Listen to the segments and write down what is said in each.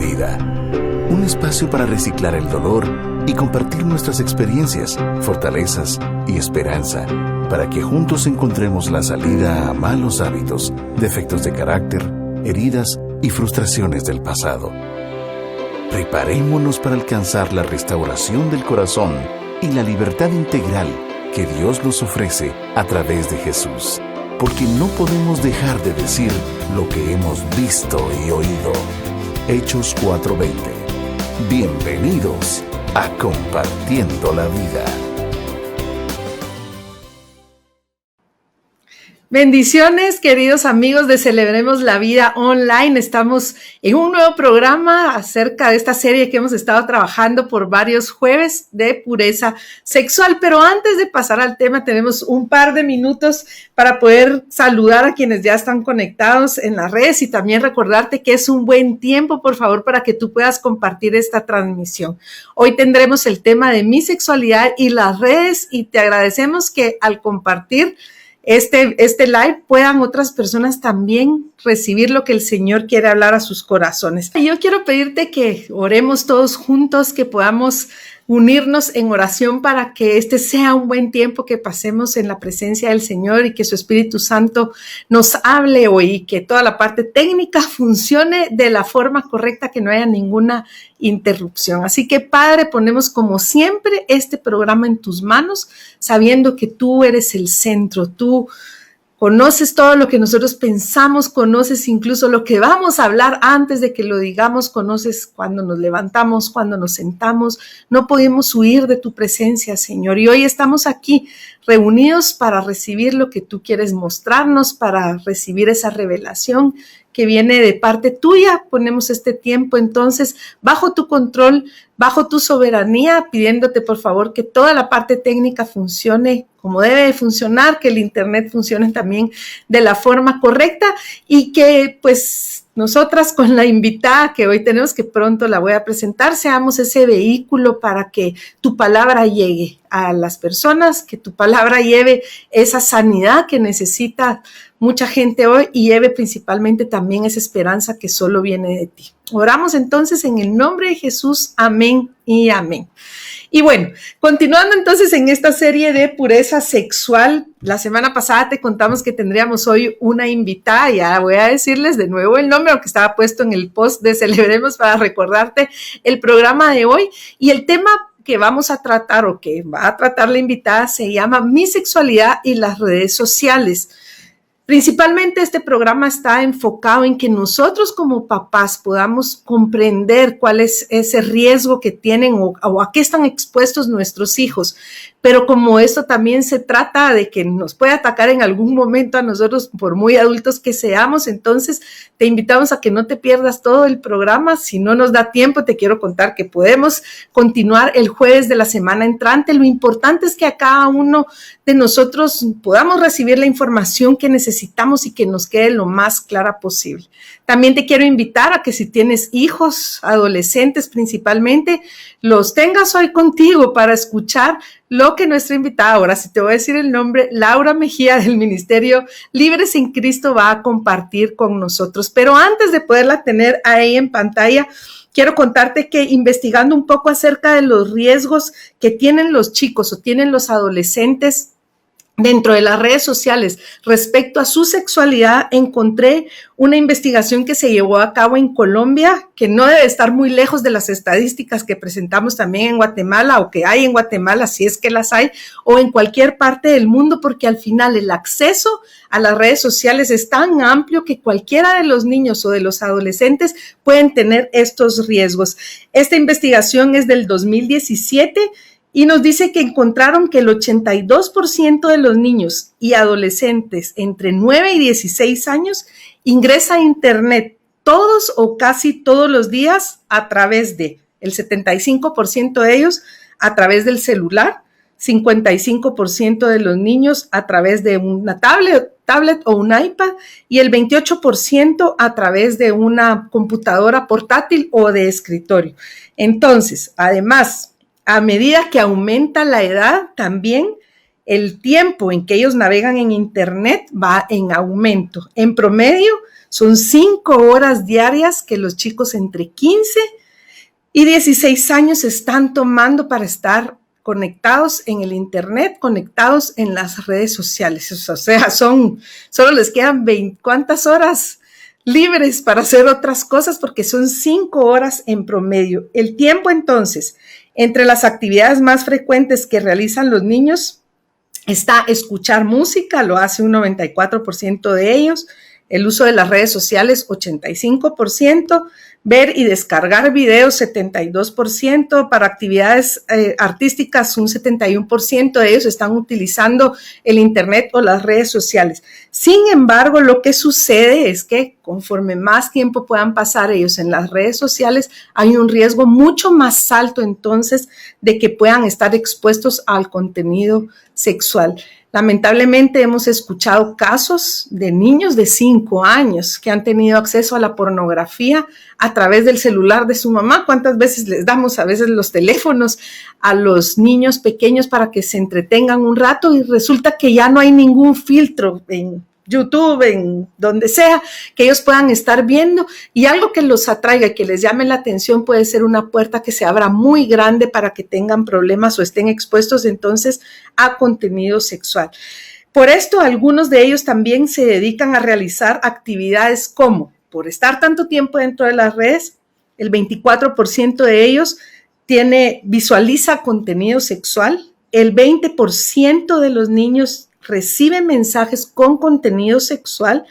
Vida. Un espacio para reciclar el dolor y compartir nuestras experiencias, fortalezas y esperanza, para que juntos encontremos la salida a malos hábitos, defectos de carácter, heridas y frustraciones del pasado. Preparémonos para alcanzar la restauración del corazón y la libertad integral que Dios nos ofrece a través de Jesús. Porque no podemos dejar de decir lo que hemos visto y oído. Hechos 4:20. Bienvenidos a Compartiendo la Vida. Bendiciones, queridos amigos de Celebremos la Vida Online. Estamos en un nuevo programa acerca de esta serie que hemos estado trabajando por varios jueves de pureza sexual. Pero antes de pasar al tema, tenemos un par de minutos para poder saludar a quienes ya están conectados en las redes y también recordarte que es un buen tiempo, por favor, para que tú puedas compartir esta transmisión. Hoy tendremos el tema de mi sexualidad y las redes, y te agradecemos que al compartir este live puedan otras personas también recibir lo que el Señor quiere hablar a sus corazones. Y yo quiero pedirte que oremos todos juntos, que podamos unirnos en oración para que este sea un buen tiempo que pasemos en la presencia del Señor y que su Espíritu Santo nos hable hoy y que toda la parte técnica funcione de la forma correcta, que no haya ninguna interrupción. Así que, Padre, ponemos como siempre este programa en tus manos, sabiendo que tú eres el centro, tú conoces todo lo que nosotros pensamos, conoces incluso lo que vamos a hablar antes de que lo digamos, conoces cuando nos levantamos, cuando nos sentamos. No podemos huir de tu presencia, Señor. Y hoy estamos aquí reunidos para recibir lo que tú quieres mostrarnos, para recibir esa revelación que viene de parte tuya. Ponemos este tiempo entonces bajo tu control, bajo tu soberanía, pidiéndote por favor que toda la parte técnica funcione como debe de funcionar, que el internet funcione también de la forma correcta y que pues nosotras con la invitada que hoy tenemos, que pronto la voy a presentar, seamos ese vehículo para que tu palabra llegue a las personas, que tu palabra lleve esa sanidad que necesita mucha gente hoy y lleve principalmente también esa esperanza que solo viene de ti. Oramos entonces en el nombre de Jesús. Amén y amén. Y bueno, continuando entonces en esta serie de pureza sexual, la semana pasada te contamos que tendríamos hoy una invitada. Ya voy a decirles de nuevo el nombre, aunque estaba puesto en el post de Celebremos para recordarte el programa de hoy. Y el tema que vamos a tratar o que va a tratar la invitada se llama Mi sexualidad y las redes sociales. Principalmente este programa está enfocado en que nosotros como papás podamos comprender cuál es ese riesgo que tienen o a qué están expuestos nuestros hijos. Pero como esto también se trata de que nos puede atacar en algún momento a nosotros, por muy adultos que seamos, entonces te invitamos a que no te pierdas todo el programa. Si no nos da tiempo, te quiero contar que podemos continuar el jueves de la semana entrante. Lo importante es que a cada uno de nosotros podamos recibir la información que necesitamos y que nos quede lo más clara posible. También te quiero invitar a que si tienes hijos, adolescentes principalmente, los tengas hoy contigo para escuchar lo que nuestra invitada, ahora sí te voy a decir el nombre, Laura Mejía del Ministerio Libres en Cristo, va a compartir con nosotros. Pero antes de poderla tener ahí en pantalla, quiero contarte que investigando un poco acerca de los riesgos que tienen los chicos o tienen los adolescentes dentro de las redes sociales respecto a su sexualidad, encontré una investigación que se llevó a cabo en Colombia, que no debe estar muy lejos de las estadísticas que presentamos también en Guatemala o que hay en Guatemala, si es que las hay, o en cualquier parte del mundo, porque al final el acceso a las redes sociales es tan amplio que cualquiera de los niños o de los adolescentes pueden tener estos riesgos. Esta investigación es del 2017 y nos dice que encontraron que el 82% de los niños y adolescentes entre 9 y 16 años ingresa a Internet todos o casi todos los días a través de, el 75% de ellos a través del celular, 55% de los niños a través de una tablet o un iPad y el 28% a través de una computadora portátil o de escritorio. Entonces, además, a medida que aumenta la edad, también el tiempo en que ellos navegan en Internet va en aumento. En promedio son 5 horas diarias que los chicos entre 15 y 16 años están tomando para estar conectados en el Internet, conectados en las redes sociales. O sea, solo les quedan 20, ¿cuántas horas libres para hacer otras cosas? Porque son 5 horas en promedio. El tiempo, entonces, entre las actividades más frecuentes que realizan los niños está escuchar música, lo hace un 94% de ellos, el uso de las redes sociales, 85%, ver y descargar videos, 72%, para actividades artísticas, un 71% de ellos están utilizando el Internet o las redes sociales. Sin embargo, lo que sucede es que conforme más tiempo puedan pasar ellos en las redes sociales, hay un riesgo mucho más alto entonces de que puedan estar expuestos al contenido sexual. Lamentablemente hemos escuchado casos de niños de 5 años que han tenido acceso a la pornografía a través del celular de su mamá. ¿Cuántas veces les damos a veces los teléfonos a los niños pequeños para que se entretengan un rato y resulta que ya no hay ningún filtro en YouTube, en donde sea, que ellos puedan estar viendo, y algo que los atraiga y que les llame la atención puede ser una puerta que se abra muy grande para que tengan problemas o estén expuestos entonces a contenido sexual. Por esto, algunos de ellos también se dedican a realizar actividades como, por estar tanto tiempo dentro de las redes, el 24% de ellos visualiza contenido sexual, el 20% de los niños reciben mensajes con contenido sexual.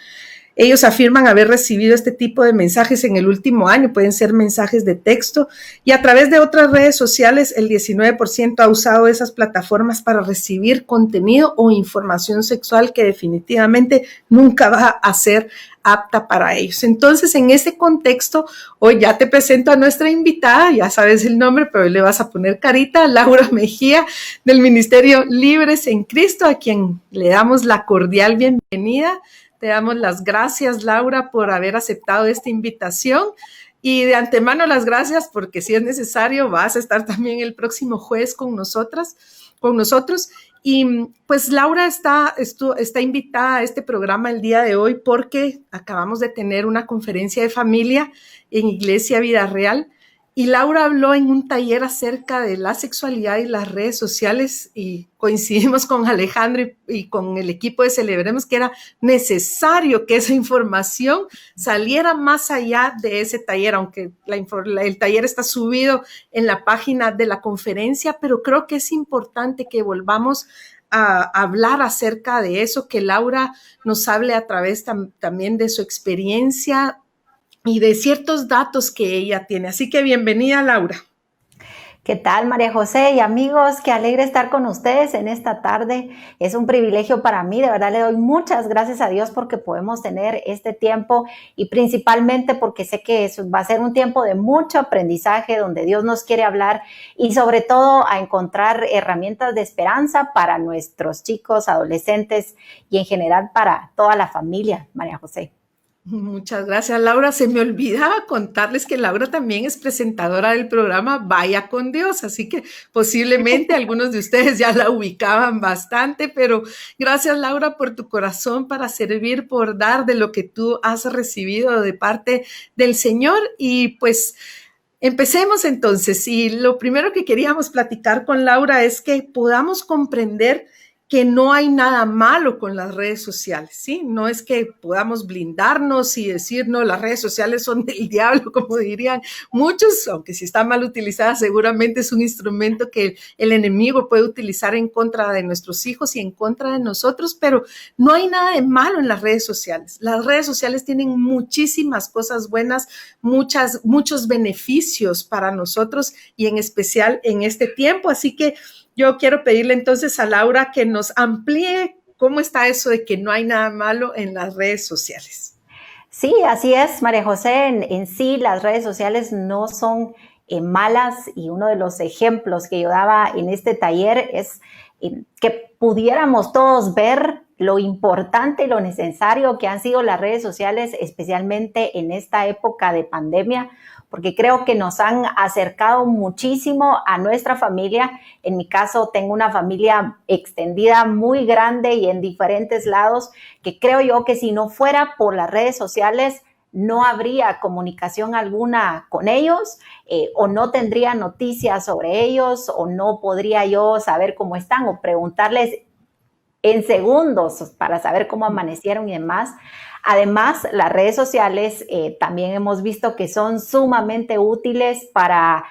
Ellos afirman haber recibido este tipo de mensajes en el último año, pueden ser mensajes de texto, y a través de otras redes sociales el 19% ha usado esas plataformas para recibir contenido o información sexual que definitivamente nunca va a ser apta para ellos. Entonces, en ese contexto, hoy ya te presento a nuestra invitada, ya sabes el nombre, pero hoy le vas a poner carita, Laura Mejía, del Ministerio Libres en Cristo, a quien le damos la cordial bienvenida. Te damos las gracias, Laura, por haber aceptado esta invitación, y de antemano las gracias porque si es necesario vas a estar también el próximo jueves con nosotros. Y pues Laura está invitada a este programa el día de hoy porque acabamos de tener una conferencia de familia en Iglesia Vida Real, y Laura habló en un taller acerca de la sexualidad y las redes sociales, y coincidimos con Alejandro y con el equipo de Celebremos que era necesario que esa información saliera más allá de ese taller, aunque el taller está subido en la página de la conferencia, pero creo que es importante que volvamos a hablar acerca de eso, que Laura nos hable a través también de su experiencia y de ciertos datos que ella tiene. Así que bienvenida, Laura. ¿Qué tal, María José y amigos? Qué alegre estar con ustedes en esta tarde. Es un privilegio para mí, de verdad le doy muchas gracias a Dios porque podemos tener este tiempo, y principalmente porque sé que eso va a ser un tiempo de mucho aprendizaje donde Dios nos quiere hablar y sobre todo a encontrar herramientas de esperanza para nuestros chicos, adolescentes y en general para toda la familia, María José. Muchas gracias, Laura. Se me olvidaba contarles que Laura también es presentadora del programa Vaya con Dios, así que posiblemente algunos de ustedes ya la ubicaban bastante, pero gracias, Laura, por tu corazón para servir, por dar de lo que tú has recibido de parte del Señor. Y pues empecemos entonces. Y lo primero que queríamos platicar con Laura es que podamos comprender que no hay nada malo con las redes sociales, ¿sí? No es que podamos blindarnos y decir, no, las redes sociales son del diablo, como dirían muchos, aunque si está mal utilizada, seguramente es un instrumento que el enemigo puede utilizar en contra de nuestros hijos y en contra de nosotros, pero no hay nada de malo en las redes sociales. Las redes sociales tienen muchísimas cosas buenas, muchos beneficios para nosotros y en especial en este tiempo, así que yo quiero pedirle entonces a Laura que nos amplíe cómo está eso de que no hay nada malo en las redes sociales. Sí, así es, María José. En sí, las redes sociales no son malas, y uno de los ejemplos que yo daba en este taller es que pudiéramos todos ver lo importante y lo necesario que han sido las redes sociales, especialmente en esta época de pandemia, porque creo que nos han acercado muchísimo a nuestra familia. En mi caso, tengo una familia extendida muy grande y en diferentes lados, que creo yo que si no fuera por las redes sociales, no habría comunicación alguna con ellos, o no tendría noticias sobre ellos, o no podría yo saber cómo están o preguntarles en segundos para saber cómo amanecieron y demás. Además, las redes sociales también hemos visto que son sumamente útiles para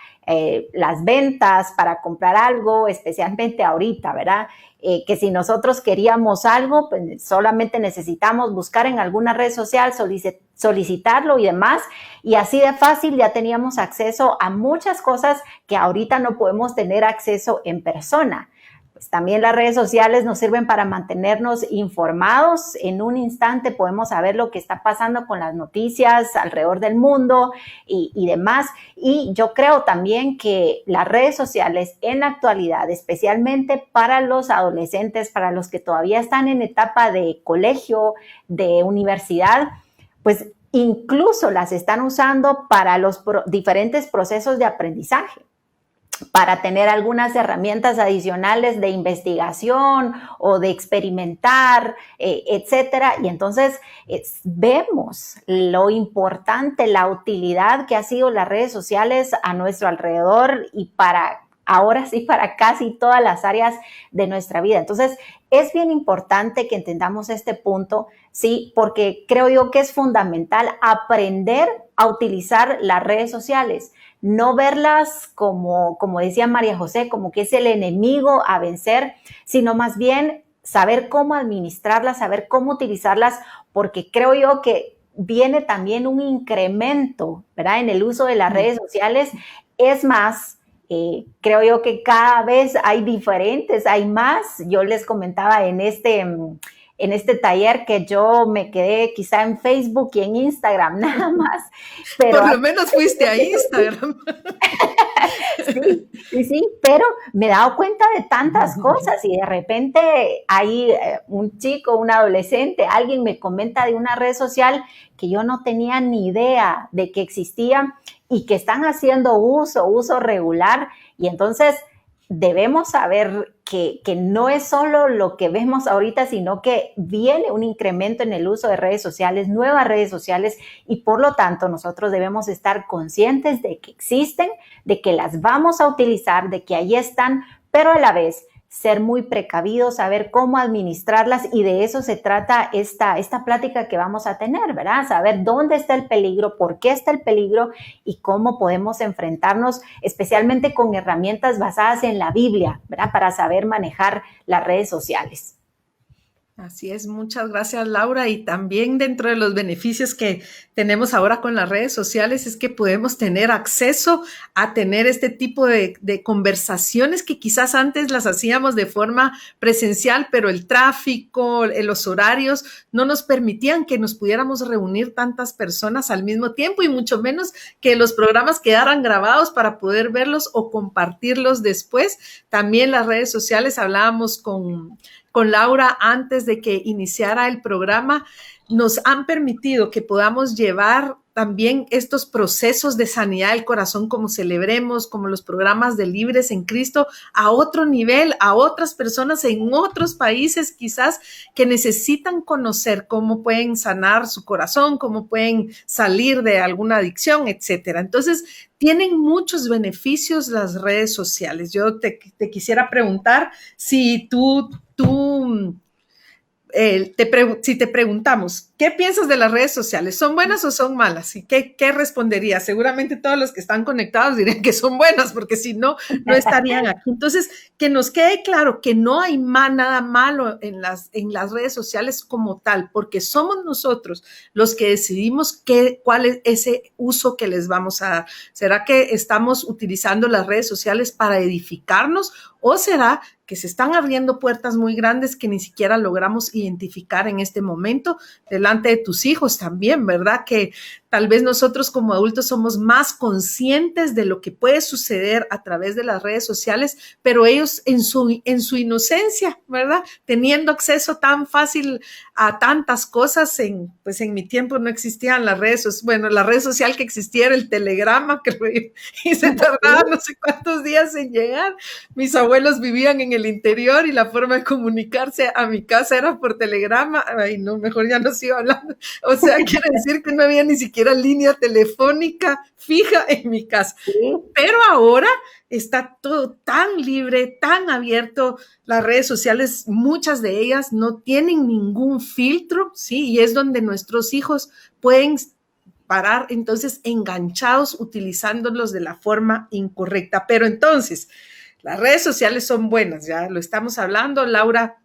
las ventas, para comprar algo, especialmente ahorita, ¿verdad? Que si nosotros queríamos algo, pues solamente necesitamos buscar en alguna red social, solicitarlo y demás, y así de fácil ya teníamos acceso a muchas cosas que ahorita no podemos tener acceso en persona. Pues también las redes sociales nos sirven para mantenernos informados. En un instante podemos saber lo que está pasando con las noticias alrededor del mundo y demás. Y yo creo también que las redes sociales en la actualidad, especialmente para los adolescentes, para los que todavía están en etapa de colegio, de universidad, pues incluso las están usando para los diferentes procesos de aprendizaje, para tener algunas herramientas adicionales de investigación o de experimentar, etcétera. Y entonces vemos lo importante, la utilidad que ha sido las redes sociales a nuestro alrededor y ahora sí, para casi todas las áreas de nuestra vida. Entonces, es bien importante que entendamos este punto, sí, porque creo yo que es fundamental aprender a utilizar las redes sociales. No verlas como decía María José, como que es el enemigo a vencer, sino más bien saber cómo administrarlas, saber cómo utilizarlas, porque creo yo que viene también un incremento, ¿verdad?, en el uso de las redes sociales. Es más, creo yo que cada vez hay más. Yo les comentaba en este taller que yo me quedé quizá en Facebook y en Instagram nada más. Pero por lo menos fuiste a Instagram. Sí, pero me he dado cuenta de tantas cosas y de repente hay un chico, un adolescente, alguien me comenta de una red social que yo no tenía ni idea de que existía y que están haciendo uso regular, y entonces debemos saber que no es solo lo que vemos ahorita, sino que viene un incremento en el uso de redes sociales, nuevas redes sociales, y por lo tanto nosotros debemos estar conscientes de que existen, de que las vamos a utilizar, de que ahí están, pero a la vez ser muy precavidos, saber cómo administrarlas, y de eso se trata esta plática que vamos a tener, ¿verdad? Saber dónde está el peligro, por qué está el peligro y cómo podemos enfrentarnos, especialmente con herramientas basadas en la Biblia, ¿verdad?, para saber manejar las redes sociales. Así es, muchas gracias, Laura. Y también dentro de los beneficios que tenemos ahora con las redes sociales es que podemos tener acceso a tener este tipo de conversaciones que quizás antes las hacíamos de forma presencial, pero el tráfico, los horarios no nos permitían que nos pudiéramos reunir tantas personas al mismo tiempo, y mucho menos que los programas quedaran grabados para poder verlos o compartirlos después. También las redes sociales, hablábamos con Laura antes de que iniciara el programa, nos han permitido que podamos llevar también estos procesos de sanidad del corazón, como Celebremos, como los programas de Libres en Cristo, a otro nivel, a otras personas en otros países quizás que necesitan conocer cómo pueden sanar su corazón, cómo pueden salir de alguna adicción, etcétera. Entonces, tienen muchos beneficios las redes sociales. Yo te quisiera preguntar si si te preguntamos, ¿qué piensas de las redes sociales? ¿Son buenas o son malas? ¿Y qué responderías? Seguramente todos los que están conectados dirían que son buenas, porque si no, no estarían aquí. Entonces, que nos quede claro que no hay nada malo en las redes sociales como tal, porque somos nosotros los que decidimos cuál es ese uso que les vamos a dar. ¿Será que estamos utilizando las redes sociales para edificarnos ¿O será que se están abriendo puertas muy grandes que ni siquiera logramos identificar en este momento delante de tus hijos también, ¿verdad? Que tal vez nosotros como adultos somos más conscientes de lo que puede suceder a través de las redes sociales, pero ellos en su inocencia, ¿verdad? Teniendo acceso tan fácil a tantas cosas, pues en mi tiempo no existían las redes sociales, bueno, la red social que existía era el telegrama, creo yo, y se tardaba no sé cuántos días en llegar. Mis abuelos vivían en el interior y la forma de comunicarse a mi casa era por telegrama. Ay, no, mejor ya no sigo hablando. O sea, quiere decir que no había ni siquiera línea telefónica fija en mi casa. Sí. Pero ahora está todo tan libre, tan abierto. Las redes sociales, muchas de ellas no tienen ningún filtro, ¿sí? Y es donde nuestros hijos pueden parar entonces enganchados utilizándolos de la forma incorrecta. Pero entonces, las redes sociales son buenas, ya lo estamos hablando, Laura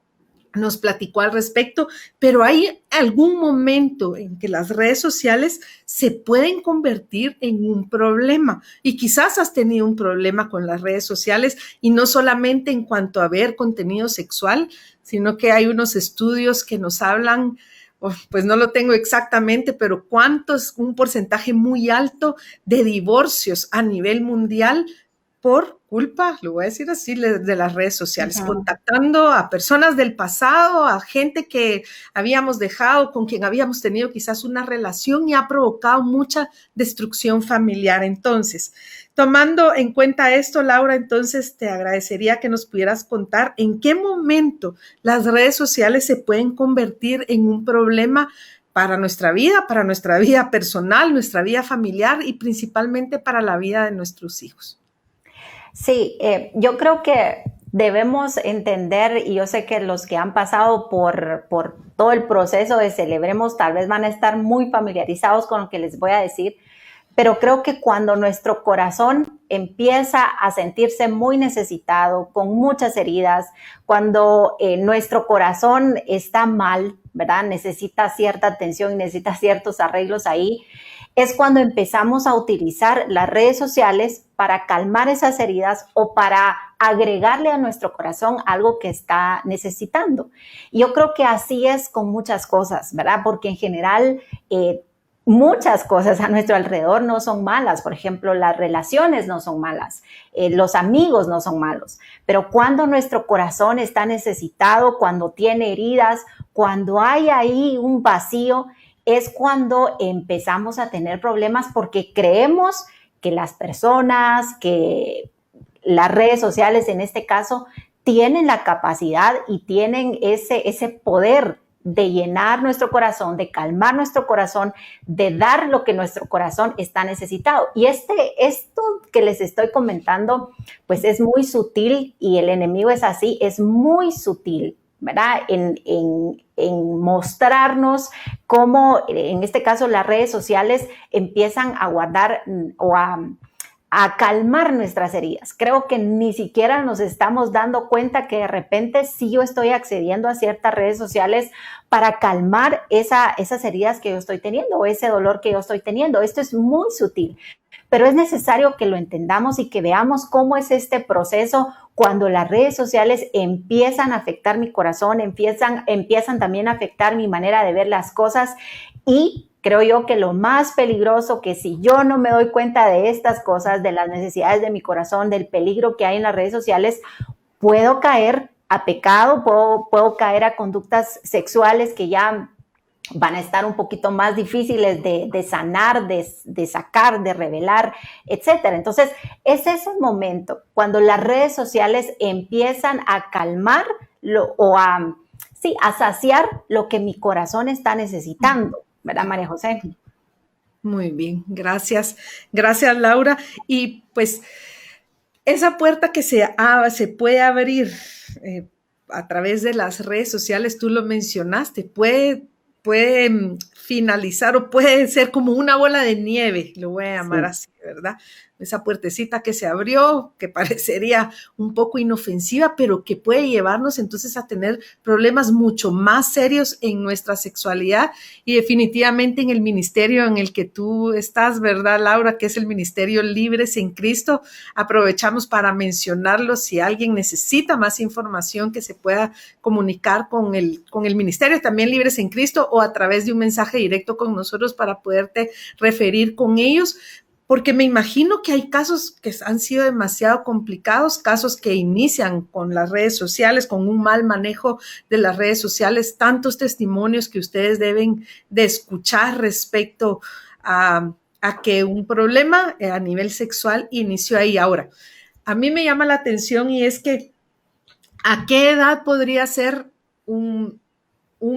nos platicó al respecto, pero hay algún momento en que las redes sociales se pueden convertir en un problema y quizás has tenido un problema con las redes sociales y no solamente en cuanto a ver contenido sexual, sino que hay unos estudios que nos hablan, pues no lo tengo exactamente, pero un porcentaje muy alto de divorcios a nivel mundial por culpa, lo voy a decir así, de las redes sociales, contactando a personas del pasado, a gente que habíamos dejado, con quien habíamos tenido quizás una relación y ha provocado mucha destrucción familiar. Entonces, tomando en cuenta esto, Laura, entonces te agradecería que nos pudieras contar en qué momento las redes sociales se pueden convertir en un problema para nuestra vida personal, nuestra vida familiar y principalmente para la vida de nuestros hijos. Sí, yo creo que debemos entender, y yo sé que los que han pasado por todo el proceso de Celebremos tal vez van a estar muy familiarizados con lo que les voy a decir, pero creo que cuando nuestro corazón empieza a sentirse muy necesitado, con muchas heridas, cuando nuestro corazón está mal, ¿verdad? Necesita cierta atención y necesita ciertos arreglos ahí, es cuando empezamos a utilizar las redes sociales para calmar esas heridas o para agregarle a nuestro corazón algo que está necesitando. Y yo creo que así es con muchas cosas, ¿verdad? Porque en general muchas cosas a nuestro alrededor no son malas. Por ejemplo, las relaciones no son malas, los amigos no son malos. Pero cuando nuestro corazón está necesitado, cuando tiene heridas, cuando hay ahí un vacío, es cuando empezamos a tener problemas porque creemos que las personas, que las redes sociales en este caso, tienen la capacidad y tienen ese poder de llenar nuestro corazón, de calmar nuestro corazón, de dar lo que nuestro corazón está necesitado. Y esto que les estoy comentando, pues es muy sutil y el enemigo es así, es muy sutil, ¿verdad? En mostrarnos cómo, en este caso, las redes sociales empiezan a guardar o a calmar nuestras heridas. Creo que ni siquiera nos estamos dando cuenta que de repente sí yo estoy accediendo a ciertas redes sociales para calmar esas heridas que yo estoy teniendo o ese dolor que yo estoy teniendo. Esto es muy sutil, pero es necesario que lo entendamos y que veamos cómo es este proceso cuando las redes sociales empiezan a afectar mi corazón, empiezan también a afectar mi manera de ver las cosas. Y creo yo que lo más peligroso, que si yo no me doy cuenta de estas cosas, de las necesidades de mi corazón, del peligro que hay en las redes sociales, puedo caer a pecado, puedo caer a conductas sexuales que ya van a estar un poquito más difíciles de sanar, de sacar, de revelar, etcétera. Entonces, es ese momento cuando las redes sociales empiezan a calmar o a saciar lo que mi corazón está necesitando, ¿verdad, María José? Muy bien, gracias. Gracias, Laura. Y pues esa puerta que se puede abrir a través de las redes sociales, tú lo mencionaste, puede finalizar o puede ser como una bola de nieve, lo voy a llamar así, ¿verdad? esa puertecita que se abrió, que parecería un poco inofensiva, pero que puede llevarnos entonces a tener problemas mucho más serios en nuestra sexualidad y definitivamente en el ministerio en el que tú estás, ¿verdad, Laura? Que es el Ministerio Libres en Cristo. Aprovechamos para mencionarlo si alguien necesita más información que se pueda comunicar con el Ministerio también Libres en Cristo o a través de un mensaje directo con nosotros para poderte referir con ellos. Porque me imagino que hay casos que han sido demasiado complicados, casos que inician con las redes sociales, con un mal manejo de las redes sociales, tantos testimonios que ustedes deben de escuchar respecto a que un problema a nivel sexual inició ahí. Ahora, a mí me llama la atención y es que ¿a qué edad podría ser un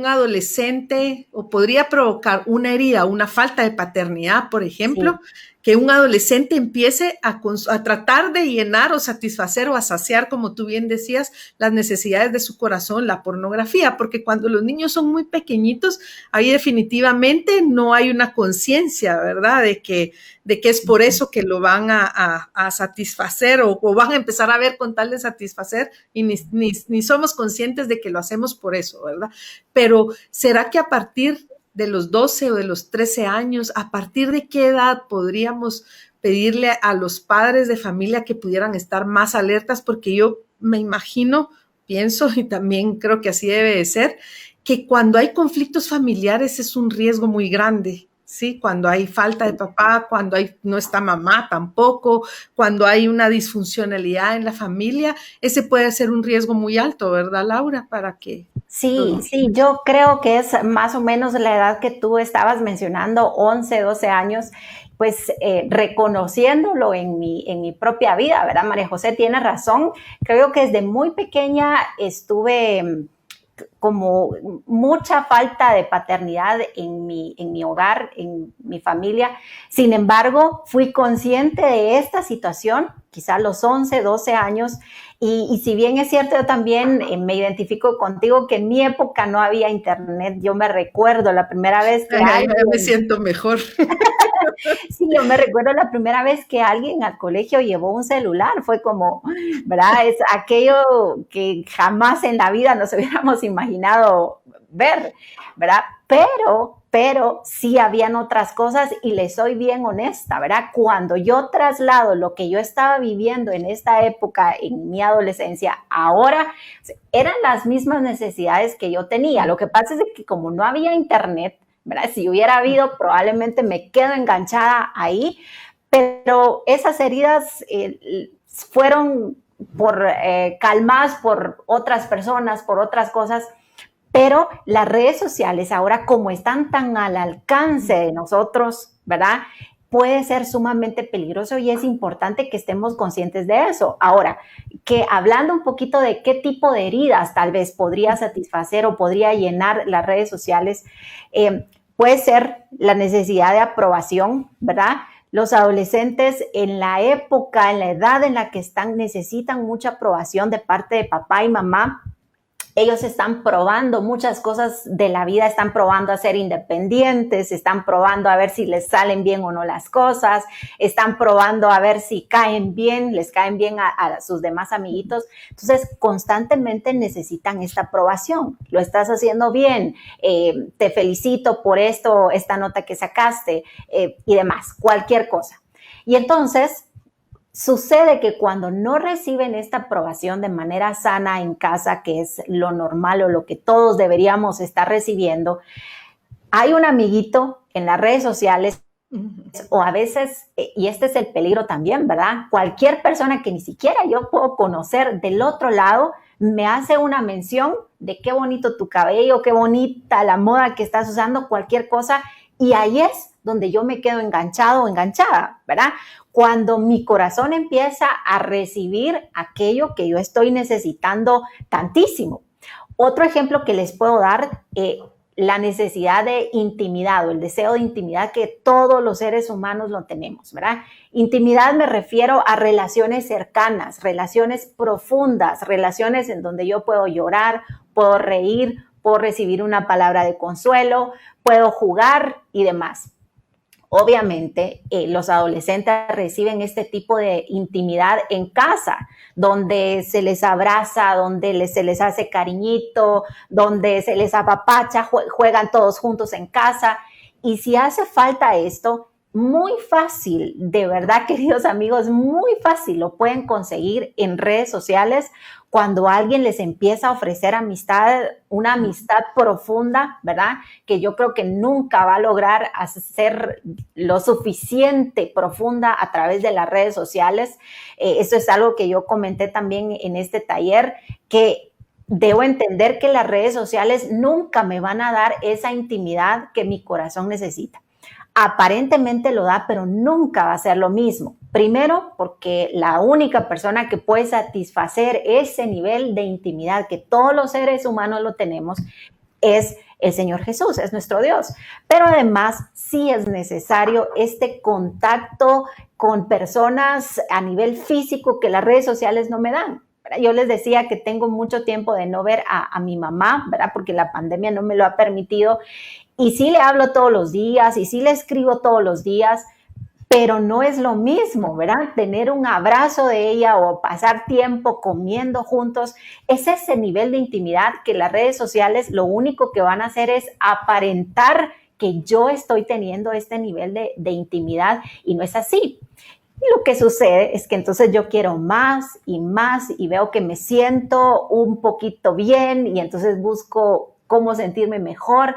adolescente o podría provocar una herida, una falta de paternidad, por ejemplo, sí, que un adolescente empiece a tratar de llenar o satisfacer o a saciar, como tú bien decías, las necesidades de su corazón, la pornografía? Porque cuando los niños son muy pequeñitos, ahí definitivamente no hay una conciencia, ¿verdad? De que es por eso que lo van a satisfacer o van a empezar a ver con tal de satisfacer y ni somos conscientes de que lo hacemos por eso, ¿verdad? Pero ¿será que a partir de los 12 o de los 13 años, a partir de qué edad podríamos pedirle a los padres de familia que pudieran estar más alertas? Porque yo me imagino, pienso y también creo que así debe de ser, que cuando hay conflictos familiares es un riesgo muy grande. Sí, cuando hay falta de papá, cuando no está mamá tampoco, cuando hay una disfuncionalidad en la familia, ese puede ser un riesgo muy alto, ¿verdad, Laura? Para que... Sí, yo creo que es más o menos la edad que tú estabas mencionando, 11, 12 años, pues reconociéndolo en mi propia vida, ¿verdad? María José tiene razón. Creo que desde muy pequeña estuve como mucha falta de paternidad en mi hogar, en mi familia. Sin embargo, fui consciente de esta situación, quizás a los 11, 12 años, y si bien es cierto, yo también me identifico contigo que en mi época no había internet. Yo me recuerdo la primera vez que yo me siento mejor. Sí, yo me recuerdo la primera vez que alguien al colegio llevó un celular, fue como, ¿verdad? Es aquello que jamás en la vida nos hubiéramos imaginado ver, ¿verdad? Pero sí habían otras cosas y les soy bien honesta, ¿verdad? Cuando yo traslado lo que yo estaba viviendo en esta época, en mi adolescencia, ahora eran las mismas necesidades que yo tenía. Lo que pasa es que como no había internet, ¿verdad? Si hubiera habido, probablemente me quedo enganchada ahí, pero esas heridas fueron calmadas por otras personas, por otras cosas. Pero las redes sociales ahora, como están tan al alcance de nosotros, ¿verdad? Puede ser sumamente peligroso y es importante que estemos conscientes de eso. Ahora, que hablando un poquito de qué tipo de heridas tal vez podría satisfacer o podría llenar las redes sociales, puede ser la necesidad de aprobación, ¿verdad? Los adolescentes en la época, en la edad en la que están, necesitan mucha aprobación de parte de papá y mamá. Ellos están probando muchas cosas de la vida, están probando a ser independientes, están probando a ver si les salen bien o no las cosas, están probando a ver si caen bien, les caen bien a sus demás amiguitos. Entonces, constantemente necesitan esta aprobación. Lo estás haciendo bien, te felicito por esta nota que sacaste y demás, cualquier cosa. Y entonces sucede que cuando no reciben esta aprobación de manera sana en casa, que es lo normal o lo que todos deberíamos estar recibiendo, hay un amiguito en las redes sociales o a veces, y este es el peligro también, ¿verdad? Cualquier persona que ni siquiera yo puedo conocer del otro lado me hace una mención de qué bonito tu cabello, qué bonita la moda que estás usando, cualquier cosa, y ahí es donde yo me quedo enganchado o enganchada, ¿verdad? Cuando mi corazón empieza a recibir aquello que yo estoy necesitando tantísimo. Otro ejemplo que les puedo dar, la necesidad de intimidad o el deseo de intimidad que todos los seres humanos lo tenemos, ¿verdad? Intimidad me refiero a relaciones cercanas, relaciones profundas, relaciones en donde yo puedo llorar, puedo reír, puedo recibir una palabra de consuelo, puedo jugar y demás. Obviamente, los adolescentes reciben este tipo de intimidad en casa, donde se les abraza, donde se les hace cariñito, donde se les apapacha, juegan todos juntos en casa. Y si hace falta esto, muy fácil, de verdad, queridos amigos, muy fácil lo pueden conseguir en redes sociales cuando alguien les empieza a ofrecer amistad, una amistad profunda, ¿verdad? Que yo creo que nunca va a lograr hacer lo suficiente profunda a través de las redes sociales. Eso es algo que yo comenté también en este taller, que debo entender que las redes sociales nunca me van a dar esa intimidad que mi corazón necesita. Aparentemente lo da, pero nunca va a ser lo mismo. Primero, porque la única persona que puede satisfacer ese nivel de intimidad que todos los seres humanos lo tenemos es el Señor Jesús, es nuestro Dios. Pero además, sí es necesario este contacto con personas a nivel físico que las redes sociales no me dan. Yo les decía que tengo mucho tiempo de no ver a mi mamá, ¿verdad? Porque la pandemia no me lo ha permitido. Y sí le hablo todos los días y sí le escribo todos los días, pero no es lo mismo, ¿verdad? Tener un abrazo de ella o pasar tiempo comiendo juntos, es ese nivel de intimidad que las redes sociales lo único que van a hacer es aparentar que yo estoy teniendo este nivel de intimidad y no es así. Y lo que sucede es que entonces yo quiero más y veo que me siento un poquito bien y entonces busco cómo sentirme mejor.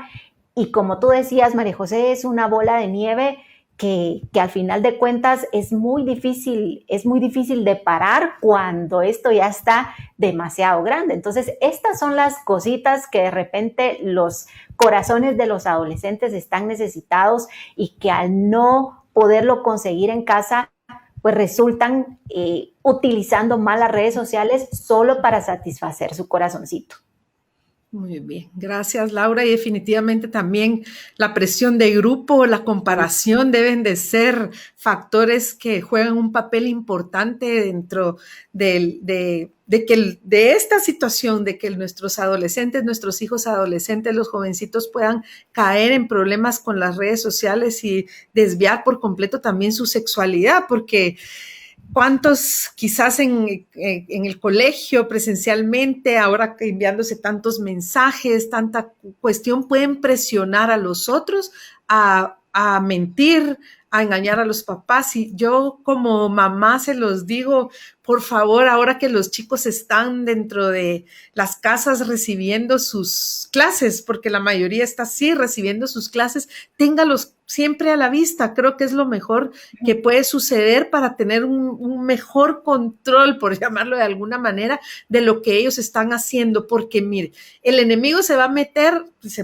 Y como tú decías, María José, es una bola de nieve que al final de cuentas es muy difícil de parar cuando esto ya está demasiado grande. Entonces, estas son las cositas que de repente los corazones de los adolescentes están necesitados y que al no poderlo conseguir en casa, pues resultan utilizando más las redes sociales solo para satisfacer su corazoncito. Muy bien, gracias Laura. Y definitivamente también la presión de grupo, la comparación deben de ser factores que juegan un papel importante dentro de esta situación, de que nuestros adolescentes, nuestros hijos adolescentes, los jovencitos puedan caer en problemas con las redes sociales y desviar por completo también su sexualidad, porque ¿cuántos quizás en el colegio presencialmente, ahora enviándose tantos mensajes, tanta cuestión, pueden presionar a los otros a mentir, a engañar a los papás? Y yo como mamá se los digo, por favor, ahora que los chicos están dentro de las casas recibiendo sus clases, porque la mayoría está así recibiendo sus clases, téngalos siempre a la vista. Creo que es lo mejor que puede suceder para tener un mejor control, por llamarlo de alguna manera, de lo que ellos están haciendo, porque mire, el enemigo se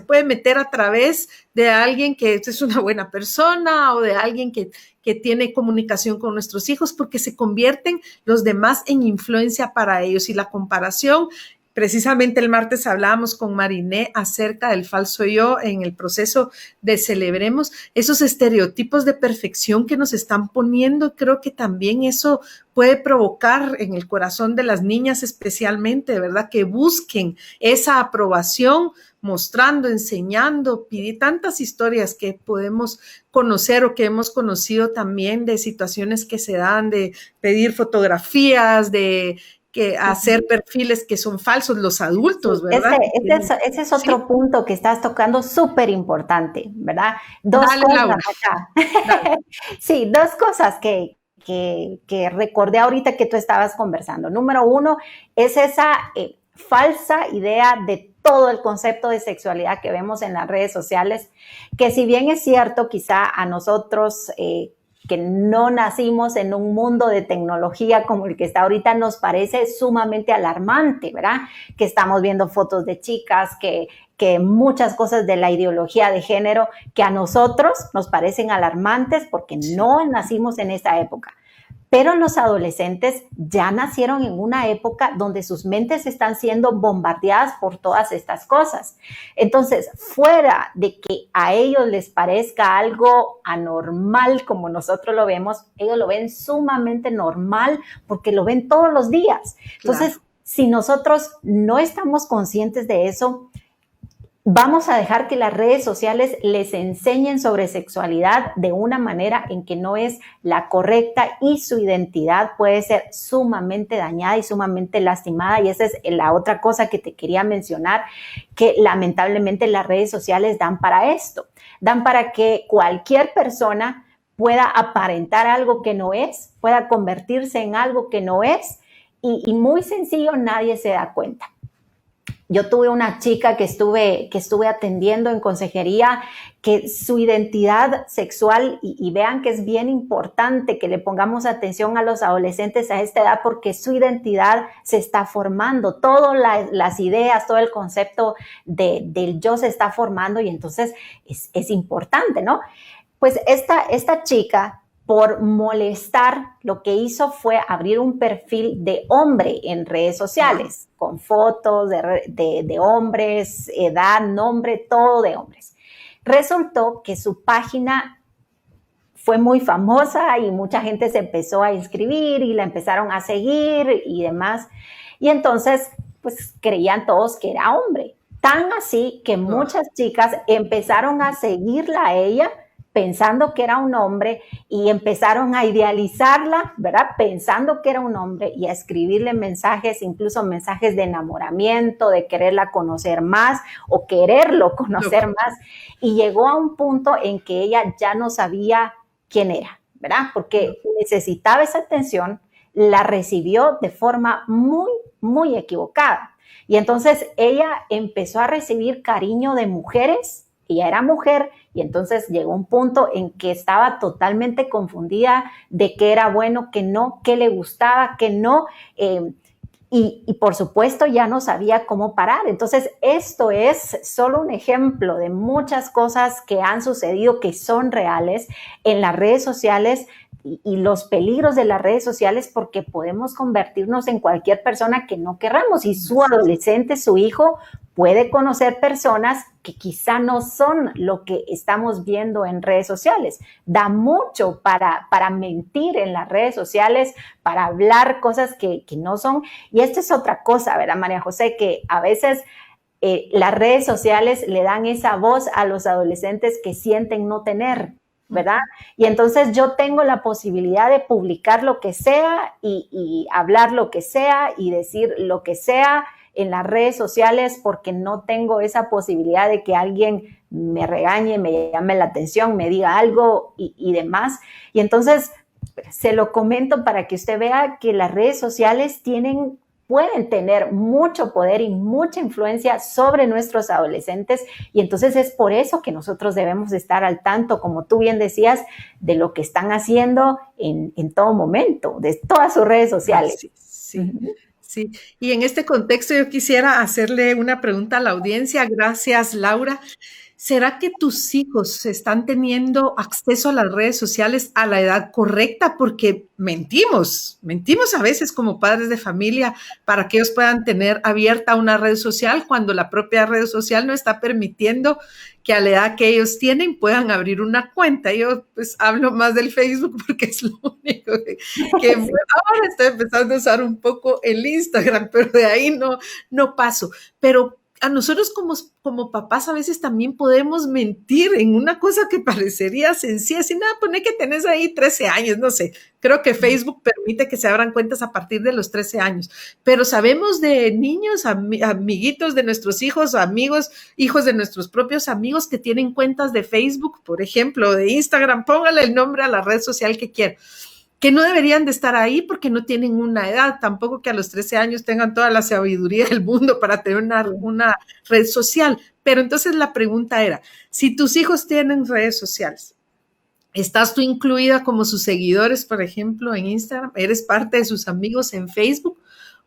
puede meter a través de alguien que es una buena persona o de alguien que tiene comunicación con nuestros hijos, porque se convierten los demás en influencia para ellos. Y la comparación, precisamente el martes hablábamos con Mariné acerca del falso yo en el proceso de Celebremos, esos estereotipos de perfección que nos están poniendo. Creo que también eso puede provocar en el corazón de las niñas especialmente, ¿verdad? Que busquen esa aprobación, mostrando, enseñando, pide tantas historias que podemos conocer o que hemos conocido también de situaciones que se dan, de pedir fotografías, de que hacer perfiles que son falsos, los adultos, ¿verdad? Ese es otro punto que estás tocando súper importante, ¿verdad? Dos cosas acá. Sí, dos cosas que recordé ahorita que tú estabas conversando. Número uno, es esa falsa idea de todo el concepto de sexualidad que vemos en las redes sociales, que si bien es cierto, quizá a nosotros que no nacimos en un mundo de tecnología como el que está ahorita, nos parece sumamente alarmante, ¿verdad? Que estamos viendo fotos de chicas, que muchas cosas de la ideología de género que a nosotros nos parecen alarmantes porque no nacimos en esa época. Pero los adolescentes ya nacieron en una época donde sus mentes están siendo bombardeadas por todas estas cosas. Entonces, fuera de que a ellos les parezca algo anormal como nosotros lo vemos, ellos lo ven sumamente normal porque lo ven todos los días. Entonces, claro, si nosotros no estamos conscientes de eso, vamos a dejar que las redes sociales les enseñen sobre sexualidad de una manera en que no es la correcta y su identidad puede ser sumamente dañada y sumamente lastimada. Y esa es la otra cosa que te quería mencionar, que lamentablemente las redes sociales dan para esto, dan para que cualquier persona pueda aparentar algo que no es, pueda convertirse en algo que no es y muy sencillo, nadie se da cuenta. Yo tuve una chica que estuve atendiendo en consejería, que su identidad sexual, y vean que es bien importante que le pongamos atención a los adolescentes a esta edad, porque su identidad se está formando, todas las ideas, todo el concepto del yo se está formando, y entonces es importante, ¿no? Pues esta chica, por molestar, lo que hizo fue abrir un perfil de hombre en redes sociales, con fotos de hombres, edad, nombre, todo de hombres. Resultó que su página fue muy famosa y mucha gente se empezó a inscribir y la empezaron a seguir y demás. Y entonces, pues creían todos que era hombre. Tan así que muchas chicas empezaron a seguirla a ella pensando que era un hombre y empezaron a idealizarla, ¿verdad? Pensando que era un hombre y a escribirle mensajes, incluso mensajes de enamoramiento, de quererla conocer más o quererlo conocer más. Y llegó a un punto en que ella ya no sabía quién era, ¿verdad? Porque necesitaba esa atención, la recibió de forma muy, muy equivocada. Y entonces ella empezó a recibir cariño de mujeres. Ella era mujer y entonces llegó un punto en que estaba totalmente confundida de qué era bueno, qué no, qué le gustaba, qué no. Y por supuesto ya no sabía cómo parar. Entonces esto es solo un ejemplo de muchas cosas que han sucedido, que son reales en las redes sociales y los peligros de las redes sociales, porque podemos convertirnos en cualquier persona que no querramos y su adolescente, su hijo, puede conocer personas que quizá no son lo que estamos viendo en redes sociales. Da mucho para mentir en las redes sociales, para hablar cosas que no son. Y esto es otra cosa, ¿verdad, María José? Que a veces las redes sociales le dan esa voz a los adolescentes que sienten no tener, ¿verdad? Y entonces yo tengo la posibilidad de publicar lo que sea y hablar lo que sea y decir lo que sea en las redes sociales, porque no tengo esa posibilidad de que alguien me regañe, me llame la atención, me diga algo y demás. Y entonces se lo comento para que usted vea que las redes sociales pueden tener mucho poder y mucha influencia sobre nuestros adolescentes, y entonces es por eso que nosotros debemos estar al tanto, como tú bien decías, de lo que están haciendo en todo momento, de todas sus redes sociales. Sí, sí. Sí, y en este contexto yo quisiera hacerle una pregunta a la audiencia. Gracias, Laura. ¿Será que tus hijos están teniendo acceso a las redes sociales a la edad correcta? Porque mentimos a veces como padres de familia para que ellos puedan tener abierta una red social cuando la propia red social no está permitiendo que a la edad que ellos tienen puedan abrir una cuenta. Yo pues hablo más del Facebook porque es lo único que ahora estoy empezando a usar un poco el Instagram, pero de ahí no paso. Pero a nosotros como papás a veces también podemos mentir en una cosa que parecería sencilla, sin nada, poner que tenés ahí 13 años, no sé. Creo que Facebook permite que se abran cuentas a partir de los 13 años, pero sabemos de niños, amiguitos de nuestros hijos, amigos, hijos de nuestros propios amigos que tienen cuentas de Facebook, por ejemplo, de Instagram, póngale el nombre a la red social que quieran, que no deberían de estar ahí porque no tienen una edad, tampoco que a los 13 años tengan toda la sabiduría del mundo para tener una red social. Pero entonces la pregunta era, si tus hijos tienen redes sociales, ¿estás tú incluida como sus seguidores, por ejemplo, en Instagram? ¿Eres parte de sus amigos en Facebook?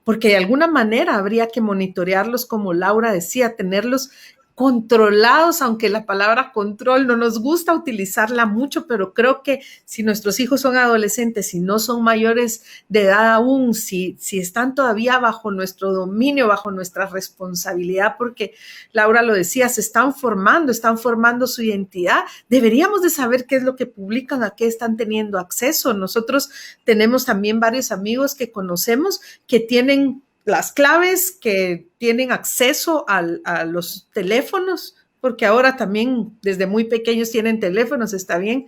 Porque de alguna manera habría que monitorearlos, como Laura decía, tenerlos controlados, aunque la palabra control no nos gusta utilizarla mucho, pero creo que si nuestros hijos son adolescentes, si no son mayores de edad aún, si están todavía bajo nuestro dominio, bajo nuestra responsabilidad, porque Laura lo decía, se están formando su identidad, deberíamos de saber qué es lo que publican, a qué están teniendo acceso. Nosotros tenemos también varios amigos que conocemos que tienen las claves, que tienen acceso a los teléfonos, porque ahora también desde muy pequeños tienen teléfonos, está bien,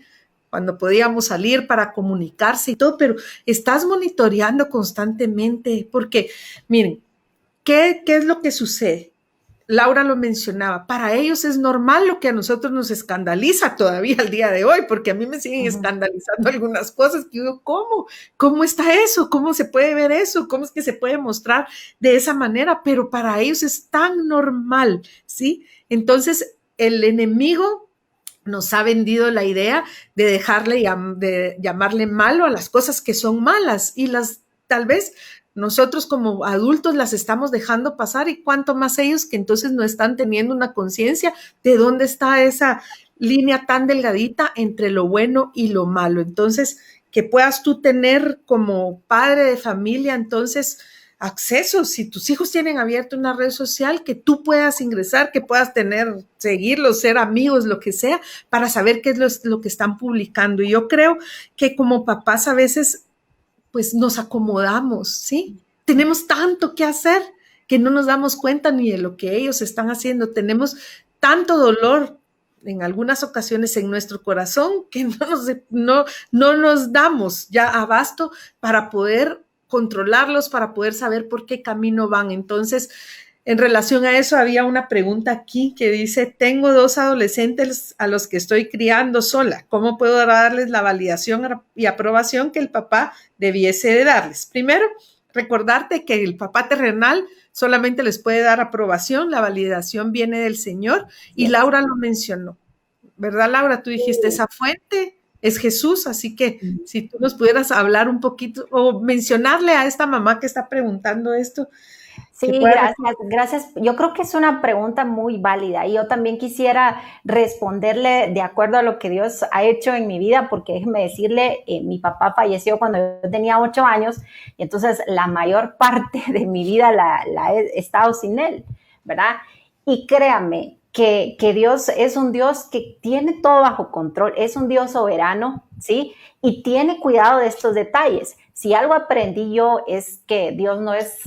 cuando podíamos salir para comunicarse y todo, pero estás monitoreando constantemente, porque miren, ¿qué es lo que sucede? Laura lo mencionaba, para ellos es normal lo que a nosotros nos escandaliza todavía al día de hoy, porque a mí me siguen escandalizando algunas cosas que digo, ¿cómo? ¿Cómo está eso? ¿Cómo se puede ver eso? ¿Cómo es que se puede mostrar de esa manera? Pero para ellos es tan normal, ¿sí? Entonces, el enemigo nos ha vendido la idea de de llamarle malo a las cosas que son malas y las tal vez nosotros como adultos las estamos dejando pasar y cuánto más ellos que entonces no están teniendo una conciencia de dónde está esa línea tan delgadita entre lo bueno y lo malo. Entonces, que puedas tú tener como padre de familia, entonces, acceso, si tus hijos tienen abierto una red social, que tú puedas ingresar, que puedas seguirlos, ser amigos, lo que sea, para saber qué es lo que están publicando. Y yo creo que como papás a veces pues nos acomodamos, ¿sí? Tenemos tanto que hacer que no nos damos cuenta ni de lo que ellos están haciendo. Tenemos tanto dolor en algunas ocasiones en nuestro corazón que no nos damos ya abasto para poder controlarlos, para poder saber por qué camino van. Entonces, en relación a eso, había una pregunta aquí que dice, tengo 2 adolescentes a los que estoy criando sola. ¿Cómo puedo darles la validación y aprobación que el papá debiese de darles? Primero, recordarte que el papá terrenal solamente les puede dar aprobación, la validación viene del Señor y Laura lo mencionó, ¿verdad, Laura? Tú dijiste, esa fuente es Jesús, así que si tú nos pudieras hablar un poquito o mencionarle a esta mamá que está preguntando esto. Sí, gracias. Yo creo que es una pregunta muy válida y yo también quisiera responderle de acuerdo a lo que Dios ha hecho en mi vida, porque déjeme decirle, mi papá falleció cuando yo tenía 8 años y entonces la mayor parte de mi vida la he estado sin él, ¿verdad? Y créame que Dios es un Dios que tiene todo bajo control, es un Dios soberano, ¿sí? Y tiene cuidado de estos detalles. Si algo aprendí yo es que Dios no es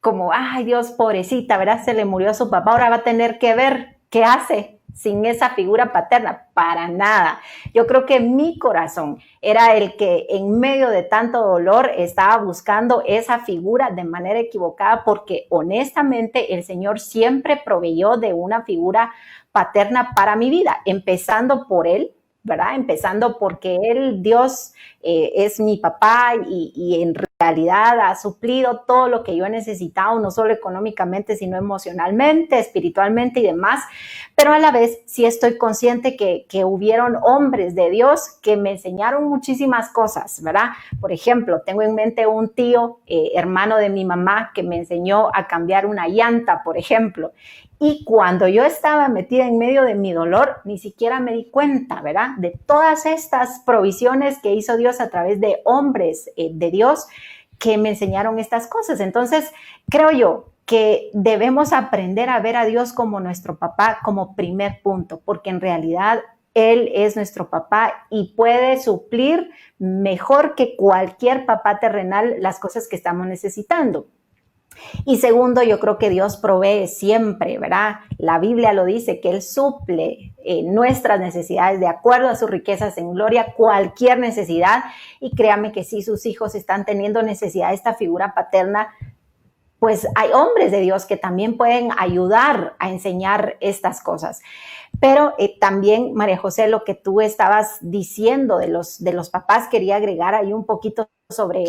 como, ay Dios, pobrecita, ¿verdad? Se le murió su papá, ahora va a tener que ver qué hace sin esa figura paterna, para nada. Yo creo que mi corazón era el que en medio de tanto dolor estaba buscando esa figura de manera equivocada, porque honestamente el Señor siempre proveyó de una figura paterna para mi vida, empezando por Él, ¿verdad? Empezando porque Él, Dios, es mi papá y en realidad ha suplido todo lo que yo he necesitado, no solo económicamente, sino emocionalmente, espiritualmente y demás. Pero a la vez sí estoy consciente que hubieron hombres de Dios que me enseñaron muchísimas cosas, ¿verdad? Por ejemplo, tengo en mente un tío, hermano de mi mamá, que me enseñó a cambiar una llanta, por ejemplo. Y cuando yo estaba metida en medio de mi dolor, ni siquiera me di cuenta, ¿verdad? De todas estas provisiones que hizo Dios a través de hombres de Dios que me enseñaron estas cosas. Entonces, creo yo que debemos aprender a ver a Dios como nuestro papá como primer punto, porque en realidad Él es nuestro papá y puede suplir mejor que cualquier papá terrenal las cosas que estamos necesitando. Y segundo, yo creo que Dios provee siempre, ¿verdad? La Biblia lo dice, que Él suple nuestras necesidades de acuerdo a sus riquezas en gloria, cualquier necesidad. Y créame que si sus hijos están teniendo necesidad de esta figura paterna, pues hay hombres de Dios que también pueden ayudar a enseñar estas cosas. Pero también, María José, lo que tú estabas diciendo de los papás, quería agregar ahí un poquito sobre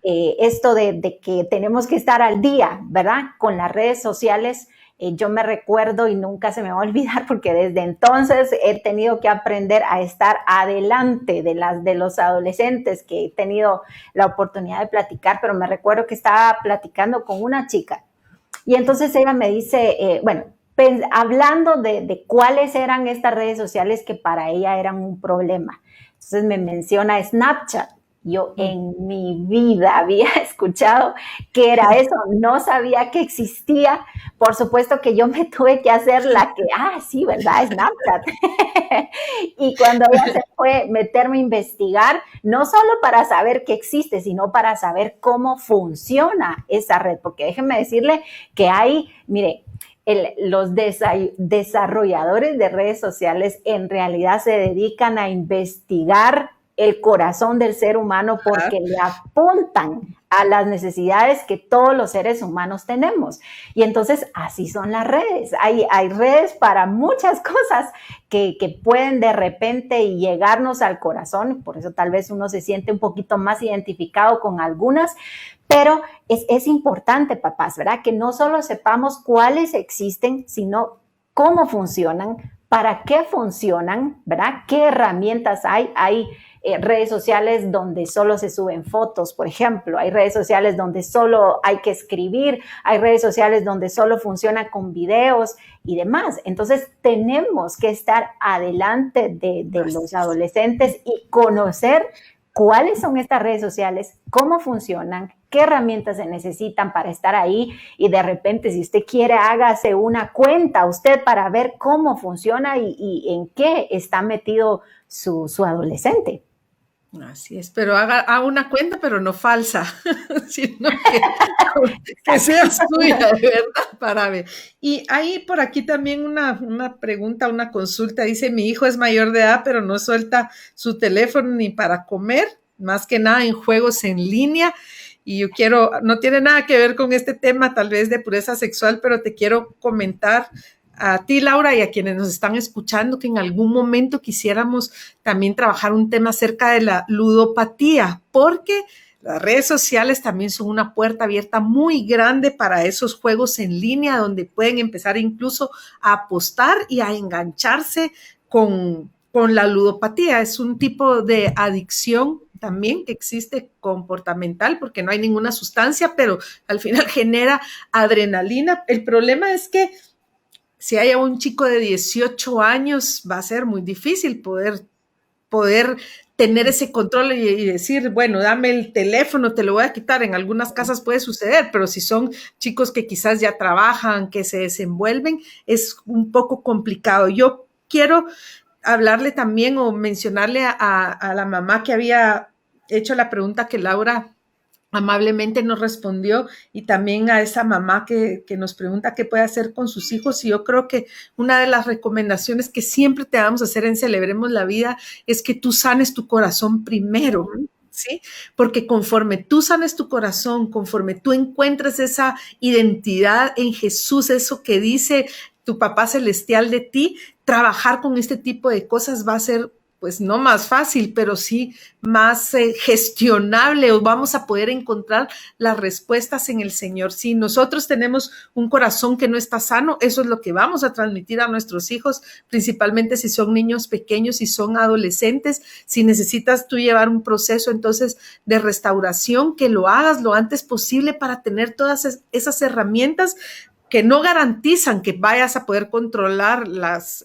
esto de que tenemos que estar al día, ¿verdad? Con las redes sociales. Yo me recuerdo y nunca se me va a olvidar porque desde entonces he tenido que aprender a estar adelante de los adolescentes que he tenido la oportunidad de platicar, pero me recuerdo que estaba platicando con una chica y entonces ella me dice, hablando de cuáles eran estas redes sociales que para ella eran un problema. Entonces me menciona Snapchat. Yo en mi vida había escuchado que era eso, no sabía que existía. Por supuesto que yo me tuve que hacer la que, sí, ¿verdad? Snapchat. Y cuando ya se fue meterme a investigar, no solo para saber que existe, sino para saber cómo funciona esa red. Porque déjenme decirle que hay, mire, los desarrolladores de redes sociales en realidad se dedican a investigar el corazón del ser humano porque le apuntan a las necesidades que todos los seres humanos tenemos. Y entonces así son las redes. Hay redes para muchas cosas que pueden de repente llegarnos al corazón. Por eso tal vez uno se siente un poquito más identificado con algunas. Pero es importante, papás, ¿verdad? Que no solo sepamos cuáles existen, sino cómo funcionan, para qué funcionan, ¿verdad? ¿Qué herramientas hay? Hay redes sociales donde solo se suben fotos, por ejemplo. Hay redes sociales donde solo hay que escribir. Hay redes sociales donde solo funciona con videos y demás. Entonces, tenemos que estar adelante de los adolescentes y conocer cuáles son estas redes sociales, cómo funcionan, qué herramientas se necesitan para estar ahí y de repente si usted quiere hágase una cuenta usted para ver cómo funciona y en qué está metido su adolescente. Así es, pero haga una cuenta, pero no falsa, sino que sea suya, de verdad, para ver. Y hay por aquí también una pregunta, una consulta, dice, mi hijo es mayor de edad, pero no suelta su teléfono ni para comer, más que nada en juegos en línea, y yo no tiene nada que ver con este tema, tal vez de pureza sexual, pero te quiero comentar a ti, Laura, y a quienes nos están escuchando, que en algún momento quisiéramos también trabajar un tema acerca de la ludopatía, porque las redes sociales también son una puerta abierta muy grande para esos juegos en línea, donde pueden empezar incluso a apostar y a engancharse con la ludopatía. Es un tipo de adicción también que existe comportamental, porque no hay ninguna sustancia, pero al final genera adrenalina. El problema es que si hay un chico de 18 años, va a ser muy difícil poder tener ese control y decir, bueno, dame el teléfono, te lo voy a quitar. En algunas casas puede suceder, pero si son chicos que quizás ya trabajan, que se desenvuelven, es un poco complicado. Yo quiero hablarle también o mencionarle a la mamá que había hecho la pregunta que Laura amablemente nos respondió, y también a esa mamá que nos pregunta qué puede hacer con sus hijos. Y yo creo que una de las recomendaciones que siempre te vamos a hacer en Celebremos la Vida es que tú sanes tu corazón primero, ¿sí? Porque conforme tú sanes tu corazón, conforme tú encuentres esa identidad en Jesús, eso que dice tu papá celestial de ti, trabajar con este tipo de cosas va a ser, pues no más fácil, pero sí más gestionable, o vamos a poder encontrar las respuestas en el Señor. Si nosotros tenemos un corazón que no está sano, eso es lo que vamos a transmitir a nuestros hijos, principalmente si son niños pequeños, si son adolescentes. Si necesitas tú llevar un proceso entonces de restauración, que lo hagas lo antes posible para tener todas esas herramientas que no garantizan que vayas a poder controlar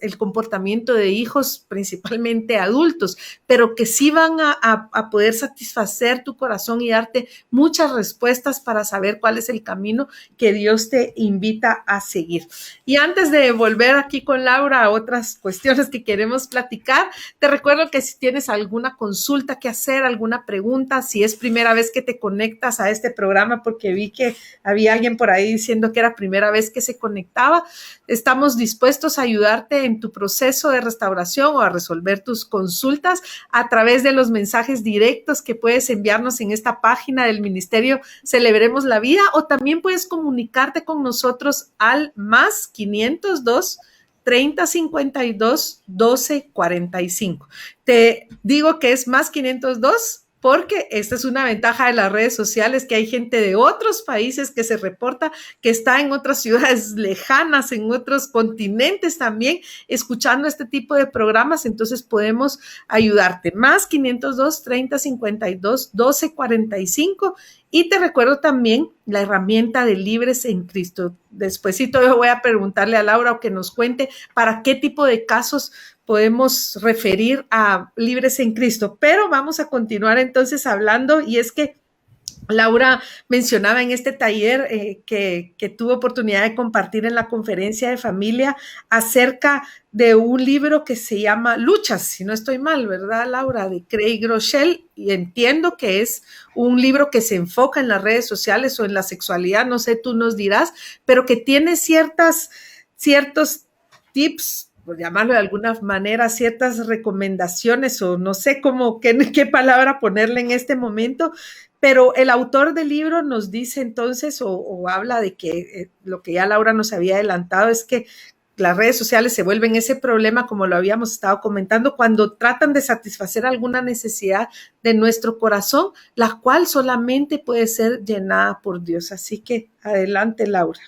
el comportamiento de hijos, principalmente adultos, pero que sí van a poder satisfacer tu corazón y darte muchas respuestas para saber cuál es el camino que Dios te invita a seguir. Y antes de volver aquí con Laura a otras cuestiones que queremos platicar, te recuerdo que si tienes alguna consulta que hacer, alguna pregunta, si es primera vez que te conectas a este programa, porque vi que había alguien por ahí diciendo que era primera vez que se conectaba, estamos dispuestos a ayudarte en tu proceso de restauración o a resolver tus consultas a través de los mensajes directos que puedes enviarnos en esta página del Ministerio Celebremos la Vida, o también puedes comunicarte con nosotros al más 502 3052 1245. Te digo que es más 502 porque esta es una ventaja de las redes sociales, que hay gente de otros países que se reporta, que está en otras ciudades lejanas, en otros continentes también, escuchando este tipo de programas. Entonces podemos ayudarte. Más 502 3052 1245. Y te recuerdo también la herramienta de Libres en Cristo. Despuesito yo voy a preguntarle a Laura o que nos cuente para qué tipo de casos podemos referir a Libres en Cristo. Pero vamos a continuar entonces hablando, y es que Laura mencionaba en este taller que tuvo oportunidad de compartir en la conferencia de familia acerca de un libro que se llama Luchas, si no estoy mal, ¿verdad, Laura? De Craig Groeschel, y entiendo que es un libro que se enfoca en las redes sociales o en la sexualidad, no sé, tú nos dirás, pero que tiene ciertos tips, por llamarlo de alguna manera, ciertas recomendaciones, o no sé qué palabra ponerle en este momento, pero el autor del libro nos dice entonces, o habla de que lo que ya Laura nos había adelantado es que las redes sociales se vuelven ese problema, como lo habíamos estado comentando, cuando tratan de satisfacer alguna necesidad de nuestro corazón, la cual solamente puede ser llenada por Dios. Así que adelante, Laura.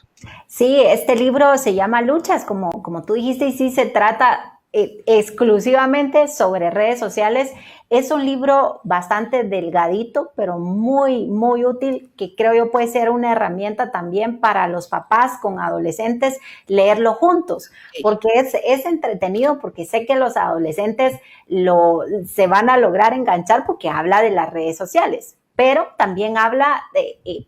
Sí, este libro se llama Luchas, como tú dijiste, y sí se trata exclusivamente sobre redes sociales. Es un libro bastante delgadito, pero muy, muy útil, que creo yo puede ser una herramienta también para los papás con adolescentes leerlo juntos, porque es entretenido, porque sé que los adolescentes se van a lograr enganchar porque habla de las redes sociales. Pero también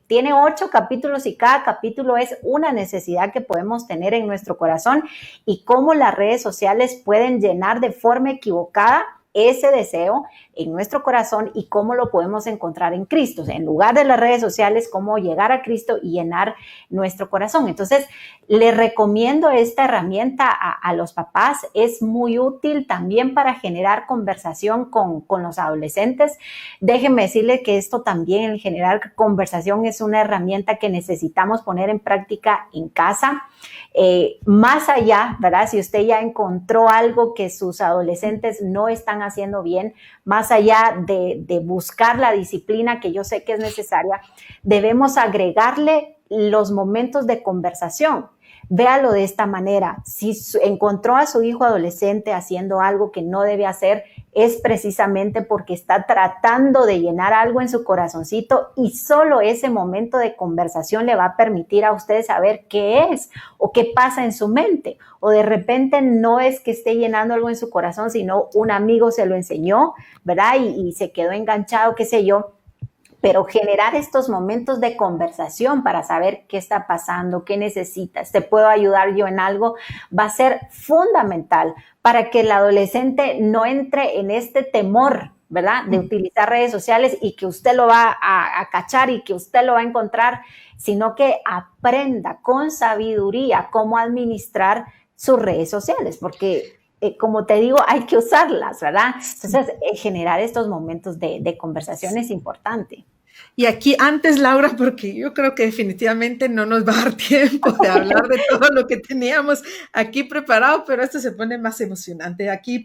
tiene 8 capítulos y cada capítulo es una necesidad que podemos tener en nuestro corazón y cómo las redes sociales pueden llenar de forma equivocada ese deseo en nuestro corazón y cómo lo podemos encontrar en Cristo. O sea, en lugar de las redes sociales, cómo llegar a Cristo y llenar nuestro corazón. Entonces, les recomiendo esta herramienta a los papás. Es muy útil también para generar conversación con los adolescentes. Déjenme decirles que esto también, el generar conversación, es una herramienta que necesitamos poner en práctica en casa. Más allá, ¿verdad? Si usted ya encontró algo que sus adolescentes no están haciendo bien, más allá de buscar la disciplina que yo sé que es necesaria, debemos agregarle los momentos de conversación. Véalo de esta manera. Si encontró a su hijo adolescente haciendo algo que no debe hacer, es precisamente porque está tratando de llenar algo en su corazoncito y solo ese momento de conversación le va a permitir a usted saber qué es o qué pasa en su mente. O de repente no es que esté llenando algo en su corazón, sino un amigo se lo enseñó, ¿verdad? Y se quedó enganchado, qué sé yo. Pero generar estos momentos de conversación para saber qué está pasando, qué necesitas, te puedo ayudar yo en algo, va a ser fundamental para que el adolescente no entre en este temor, ¿verdad? De utilizar redes sociales y que usted lo va a cachar y que usted lo va a encontrar, sino que aprenda con sabiduría cómo administrar sus redes sociales, porque como te digo, hay que usarlas, ¿verdad? Entonces, generar estos momentos de conversación es importante. Y aquí antes, Laura, porque yo creo que definitivamente no nos va a dar tiempo de hablar de todo lo que teníamos aquí preparado, pero esto se pone más emocionante. Aquí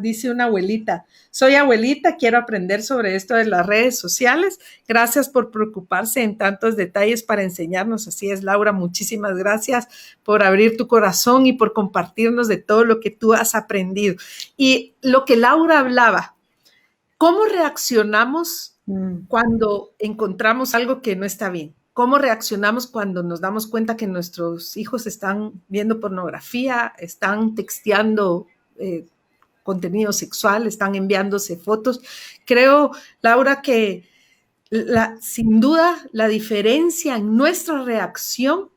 dice una abuelita, soy abuelita, quiero aprender sobre esto de las redes sociales. Gracias por preocuparse en tantos detalles para enseñarnos. Así es, Laura, muchísimas gracias por abrir tu corazón y por compartirnos de todo lo que tú has aprendido. Y lo que Laura hablaba, ¿cómo reaccionamos cuando encontramos algo que no está bien? ¿Cómo reaccionamos cuando nos damos cuenta que nuestros hijos están viendo pornografía, están texteando contenido sexual, están enviándose fotos? Creo, Laura, que sin duda la diferencia en nuestra reacción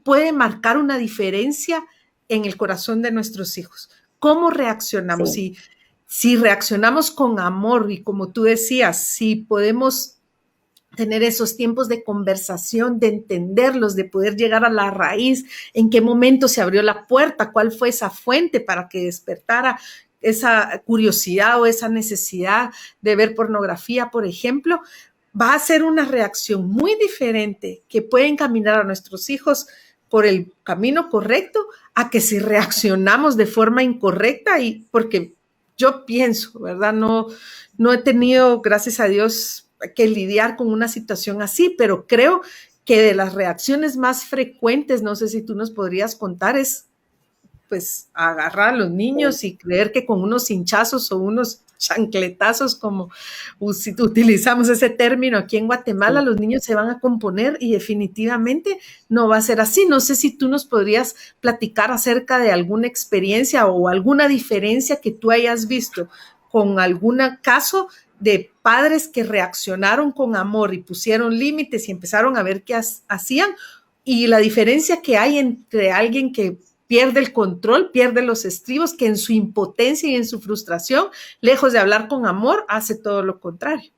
puede marcar una diferencia en el corazón de nuestros hijos. ¿Cómo reaccionamos? Sí. Si reaccionamos con amor y como tú decías, si podemos tener esos tiempos de conversación, de entenderlos, de poder llegar a la raíz, en qué momento se abrió la puerta, cuál fue esa fuente para que despertara esa curiosidad o esa necesidad de ver pornografía, por ejemplo, va a ser una reacción muy diferente que puede encaminar a nuestros hijos por el camino correcto a que si reaccionamos de forma incorrecta y porque yo pienso, ¿verdad? No he tenido, gracias a Dios, que lidiar con una situación así, pero creo que de las reacciones más frecuentes, no sé si tú nos podrías contar, es pues agarrar a los niños y creer que con unos hinchazos o unos chancletazos, como si utilizamos ese término aquí en Guatemala, Sí. los niños se van a componer y definitivamente no va a ser así. No sé si tú nos podrías platicar acerca de alguna experiencia o alguna diferencia que tú hayas visto con algún caso de padres que reaccionaron con amor y pusieron límites y empezaron a ver qué hacían, y la diferencia que hay entre alguien que pierde el control, pierde los estribos, que en su impotencia y en su frustración, lejos de hablar con amor, hace todo lo contrario.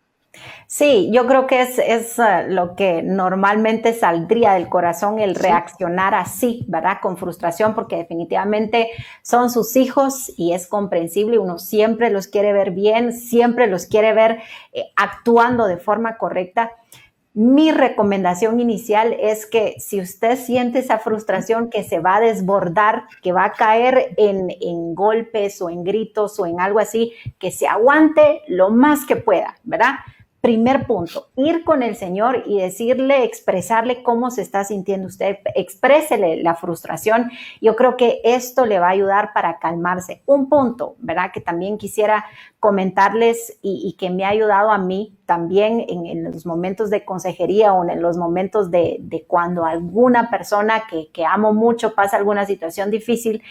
Sí, yo creo que es lo que normalmente saldría del corazón, el Sí. reaccionar así, ¿verdad? Con frustración, porque definitivamente son sus hijos y es comprensible. Uno siempre los quiere ver bien, siempre los quiere ver actuando de forma correcta. Mi recomendación inicial es que si usted siente esa frustración que se va a desbordar, que va a caer en golpes o en gritos o en algo así, que se aguante lo más que pueda, ¿verdad? Primer punto, ir con el Señor y decirle, expresarle cómo se está sintiendo usted, exprésele la frustración. Yo creo que esto le va a ayudar para calmarse. Un punto, ¿verdad? Que también quisiera comentarles y que me ha ayudado a mí también en los momentos de consejería o en los momentos de cuando alguna persona que amo mucho pasa alguna situación difícil,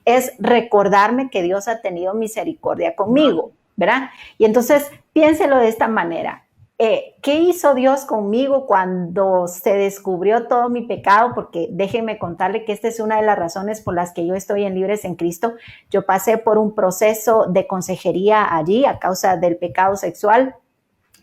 es recordarme que Dios ha tenido misericordia conmigo, ¿verdad? Y entonces piénselo de esta manera. ¿Qué hizo Dios conmigo cuando se descubrió todo mi pecado? Porque déjenme contarle que esta es una de las razones por las que yo estoy en Libres en Cristo. Yo pasé por un proceso de consejería allí a causa del pecado sexual.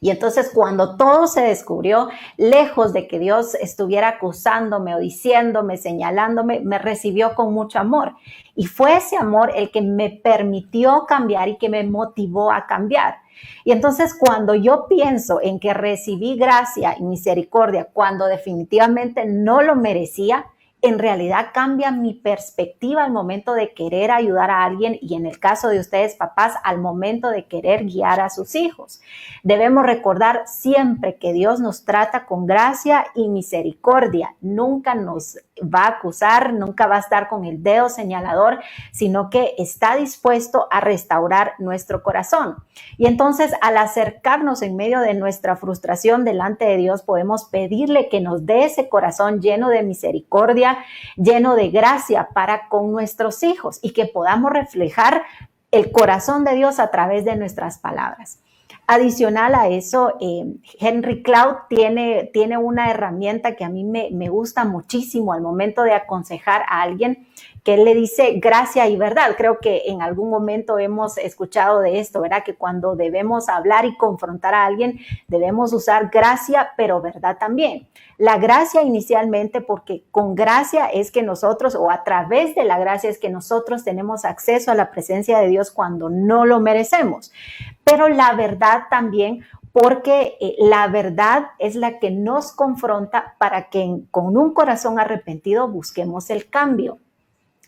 Y entonces cuando todo se descubrió, lejos de que Dios estuviera acusándome o diciéndome, señalándome, me recibió con mucho amor. Y fue ese amor el que me permitió cambiar y que me motivó a cambiar. Y entonces cuando yo pienso en que recibí gracia y misericordia cuando definitivamente no lo merecía, en realidad cambia mi perspectiva al momento de querer ayudar a alguien y en el caso de ustedes papás, al momento de querer guiar a sus hijos. Debemos recordar siempre que Dios nos trata con gracia y misericordia. Nunca nos va a acusar, nunca va a estar con el dedo señalador, sino que está dispuesto a restaurar nuestro corazón. Y entonces al acercarnos en medio de nuestra frustración delante de Dios, podemos pedirle que nos dé ese corazón lleno de misericordia, lleno de gracia para con nuestros hijos y que podamos reflejar el corazón de Dios a través de nuestras palabras. Adicional a eso, Henry Cloud tiene una herramienta que a mí me gusta muchísimo al momento de aconsejar a alguien, que él le dice gracia y verdad. Creo que en algún momento hemos escuchado de esto, ¿verdad? Que cuando debemos hablar y confrontar a alguien, debemos usar gracia, pero verdad también. La gracia inicialmente, porque con gracia es que nosotros, o a través de la gracia es que nosotros tenemos acceso a la presencia de Dios cuando no lo merecemos. Pero la verdad también, porque la verdad es la que nos confronta para que con un corazón arrepentido busquemos el cambio.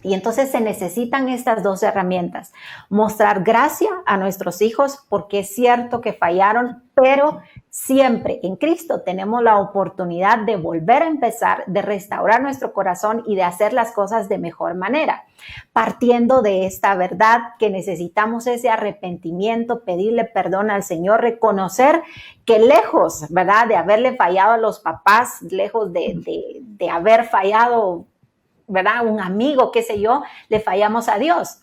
Y entonces se necesitan estas dos herramientas. Mostrar gracia a nuestros hijos porque es cierto que fallaron, pero siempre en Cristo tenemos la oportunidad de volver a empezar, de restaurar nuestro corazón y de hacer las cosas de mejor manera. Partiendo de esta verdad que necesitamos ese arrepentimiento, pedirle perdón al Señor, reconocer que lejos, ¿verdad?, de haberle fallado a los papás, lejos de haber fallado, ¿verdad?, un amigo, qué sé yo, le fallamos a Dios.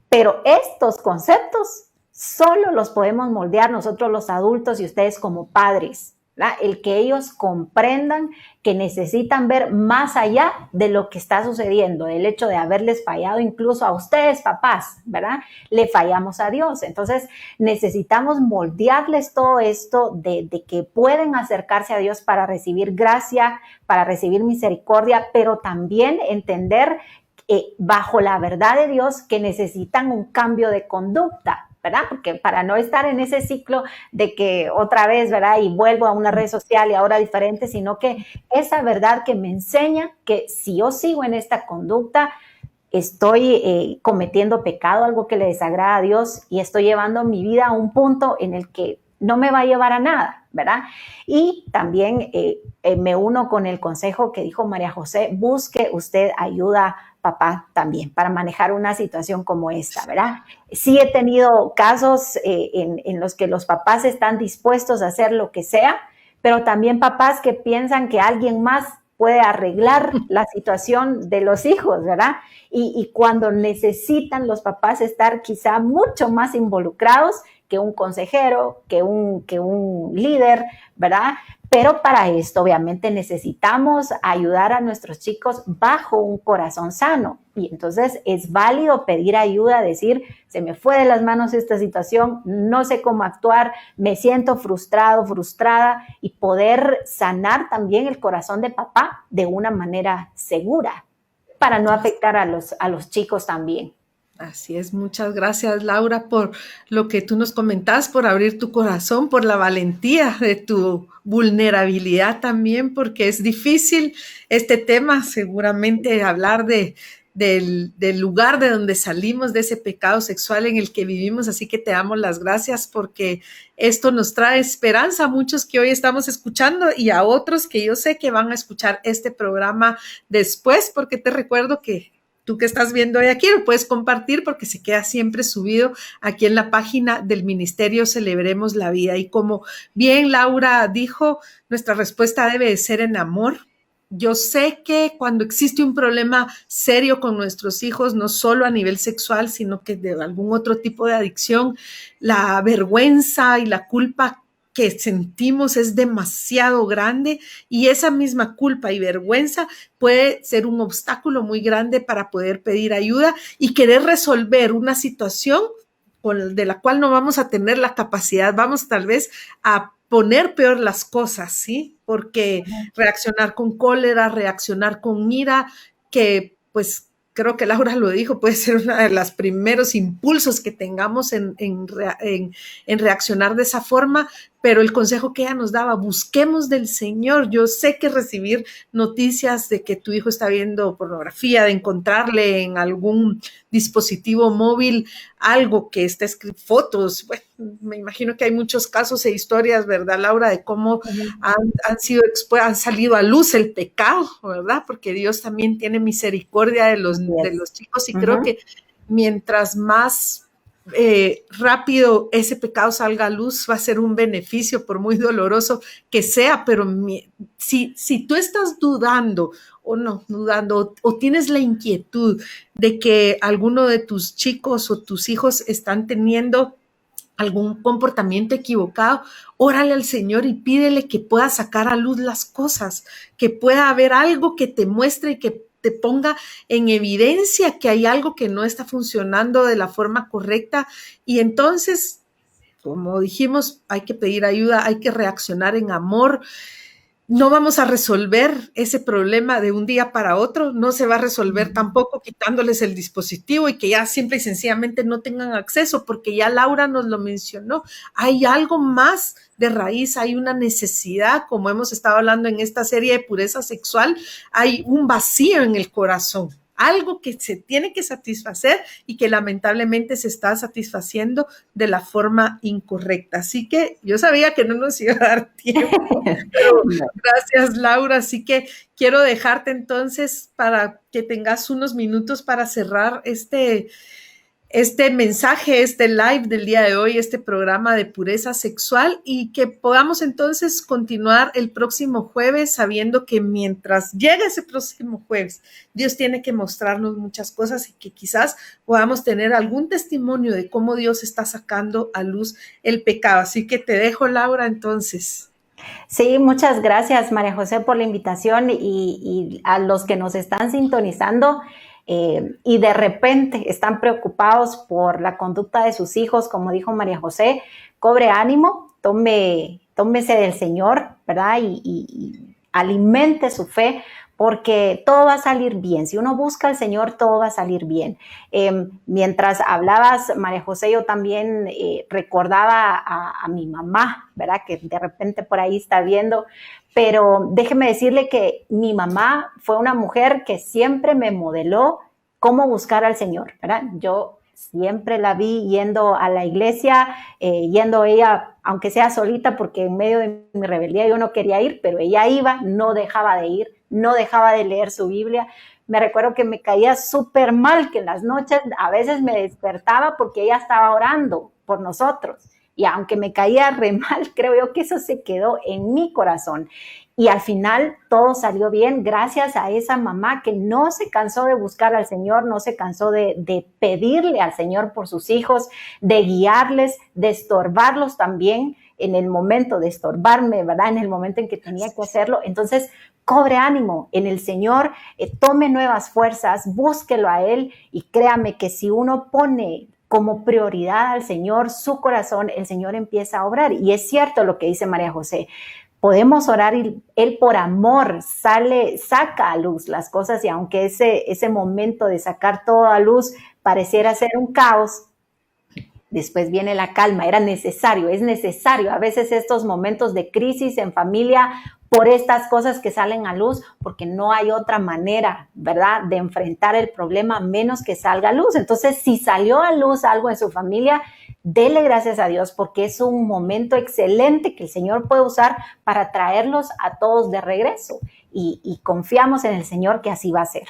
Pero estos conceptos solo los podemos moldear nosotros los adultos y ustedes como padres, ¿verdad? El que ellos comprendan que necesitan ver más allá de lo que está sucediendo, del hecho de haberles fallado incluso a ustedes, papás, ¿verdad? Le fallamos a Dios. Entonces necesitamos moldearles todo esto de que pueden acercarse a Dios para recibir gracia, para recibir misericordia, pero también entender bajo la verdad de Dios que necesitan un cambio de conducta, ¿verdad? Porque para no estar en ese ciclo de que otra vez, ¿verdad?, y vuelvo a una red social y ahora diferente, sino que esa verdad que me enseña que si yo sigo en esta conducta, estoy cometiendo pecado, algo que le desagrada a Dios y estoy llevando mi vida a un punto en el que no me va a llevar a nada, ¿verdad? Y también me uno con el consejo que dijo María José, busque usted ayuda, papá, también, para manejar una situación como esta, ¿verdad? Sí he tenido casos en los que los papás están dispuestos a hacer lo que sea, pero también papás que piensan que alguien más puede arreglar la situación de los hijos, ¿verdad? Y cuando necesitan los papás estar quizá mucho más involucrados que un consejero, que un líder, ¿verdad? Pero para esto, obviamente, necesitamos ayudar a nuestros chicos bajo un corazón sano. Y entonces es válido pedir ayuda, decir, se me fue de las manos esta situación, no sé cómo actuar, me siento frustrado, frustrada, y poder sanar también el corazón de papá de una manera segura para no afectar a los chicos también. Así es, muchas gracias Laura por lo que tú nos comentas, por abrir tu corazón, por la valentía de tu vulnerabilidad también, porque es difícil este tema, seguramente hablar del lugar de donde salimos, de ese pecado sexual en el que vivimos, así que te damos las gracias porque esto nos trae esperanza a muchos que hoy estamos escuchando y a otros que yo sé que van a escuchar este programa después, porque te recuerdo que tú que estás viendo hoy aquí lo puedes compartir porque se queda siempre subido aquí en la página del Ministerio Celebremos la Vida. Y como bien Laura dijo, nuestra respuesta debe de ser en amor. Yo sé que cuando existe un problema serio con nuestros hijos, no solo a nivel sexual, sino que de algún otro tipo de adicción, la vergüenza y la culpa que sentimos es demasiado grande y esa misma culpa y vergüenza puede ser un obstáculo muy grande para poder pedir ayuda y querer resolver una situación de la cual no vamos a tener la capacidad, vamos tal vez a poner peor las cosas, ¿sí? Porque reaccionar con cólera, reaccionar con ira, que pues creo que Laura lo dijo, puede ser uno de los primeros impulsos que tengamos en reaccionar de esa forma, pero el consejo que ella nos daba, busquemos del Señor. Yo sé que recibir noticias de que tu hijo está viendo pornografía, de encontrarle en algún dispositivo móvil algo que está escrito, fotos, bueno, me imagino que hay muchos casos e historias, ¿verdad, Laura? De cómo han salido a luz el pecado, ¿verdad? Porque Dios también tiene misericordia de los chicos y creo que mientras más rápido ese pecado salga a luz va a ser un beneficio por muy doloroso que sea, pero si tú estás dudando o tienes la inquietud de que alguno de tus chicos o tus hijos están teniendo algún comportamiento equivocado, órale al Señor y pídele que pueda sacar a luz las cosas, que pueda haber algo que te muestre y que te ponga en evidencia que hay algo que no está funcionando de la forma correcta y entonces, como dijimos, hay que pedir ayuda, hay que reaccionar en amor. No vamos a resolver ese problema de un día para otro, no se va a resolver tampoco quitándoles el dispositivo y que ya simple y sencillamente no tengan acceso, porque ya Laura nos lo mencionó, hay algo más de raíz, hay una necesidad, como hemos estado hablando en esta serie de pureza sexual, hay un vacío en el corazón. Algo que se tiene que satisfacer y que lamentablemente se está satisfaciendo de la forma incorrecta. Así que yo sabía que no nos iba a dar tiempo, pero gracias Laura. Así que quiero dejarte entonces para que tengas unos minutos para cerrar este mensaje, este live del día de hoy, este programa de pureza sexual y que podamos entonces continuar el próximo jueves sabiendo que mientras llegue ese próximo jueves, Dios tiene que mostrarnos muchas cosas y que quizás podamos tener algún testimonio de cómo Dios está sacando a luz el pecado. Así que te dejo, Laura, entonces. Sí, muchas gracias, María José, por la invitación y a los que nos están sintonizando. Y de repente están preocupados por la conducta de sus hijos, como dijo María José, cobre ánimo, tómese del Señor, ¿verdad? Y alimente su fe, porque todo va a salir bien. Si uno busca al Señor, todo va a salir bien. Mientras hablabas, María José, yo también recordaba a mi mamá, ¿verdad? Que de repente por ahí está viendo. Pero déjeme decirle que mi mamá fue una mujer que siempre me modeló cómo buscar al Señor, ¿verdad? Yo siempre la vi yendo a la iglesia, yendo ella, aunque sea solita, porque en medio de mi rebeldía yo no quería ir, pero ella iba, no dejaba de ir, no dejaba de leer su Biblia. Me recuerdo que me caía súper mal, que en las noches a veces me despertaba porque ella estaba orando por nosotros. Y aunque me caía re mal, creo yo que eso se quedó en mi corazón. Y al final todo salió bien gracias a esa mamá que no se cansó de buscar al Señor, no se cansó de pedirle al Señor por sus hijos, de guiarles, de estorbarlos también en el momento de estorbarme, ¿verdad? En el momento en que tenía que hacerlo. Entonces, cobre ánimo en el Señor, tome nuevas fuerzas, búsquelo a Él y créame que si uno pone como prioridad al Señor su corazón, el Señor empieza a obrar. Y es cierto lo que dice María José. Podemos orar y Él por amor saca a luz las cosas, y aunque ese momento de sacar todo a luz pareciera ser un caos, después viene la calma. Es necesario a veces estos momentos de crisis en familia por estas cosas que salen a luz, porque no hay otra manera, ¿verdad?, de enfrentar el problema menos que salga a luz. Entonces, si salió a luz algo en su familia, dele gracias a Dios, porque es un momento excelente que el Señor puede usar para traerlos a todos de regreso. Y confiamos en el Señor que así va a ser.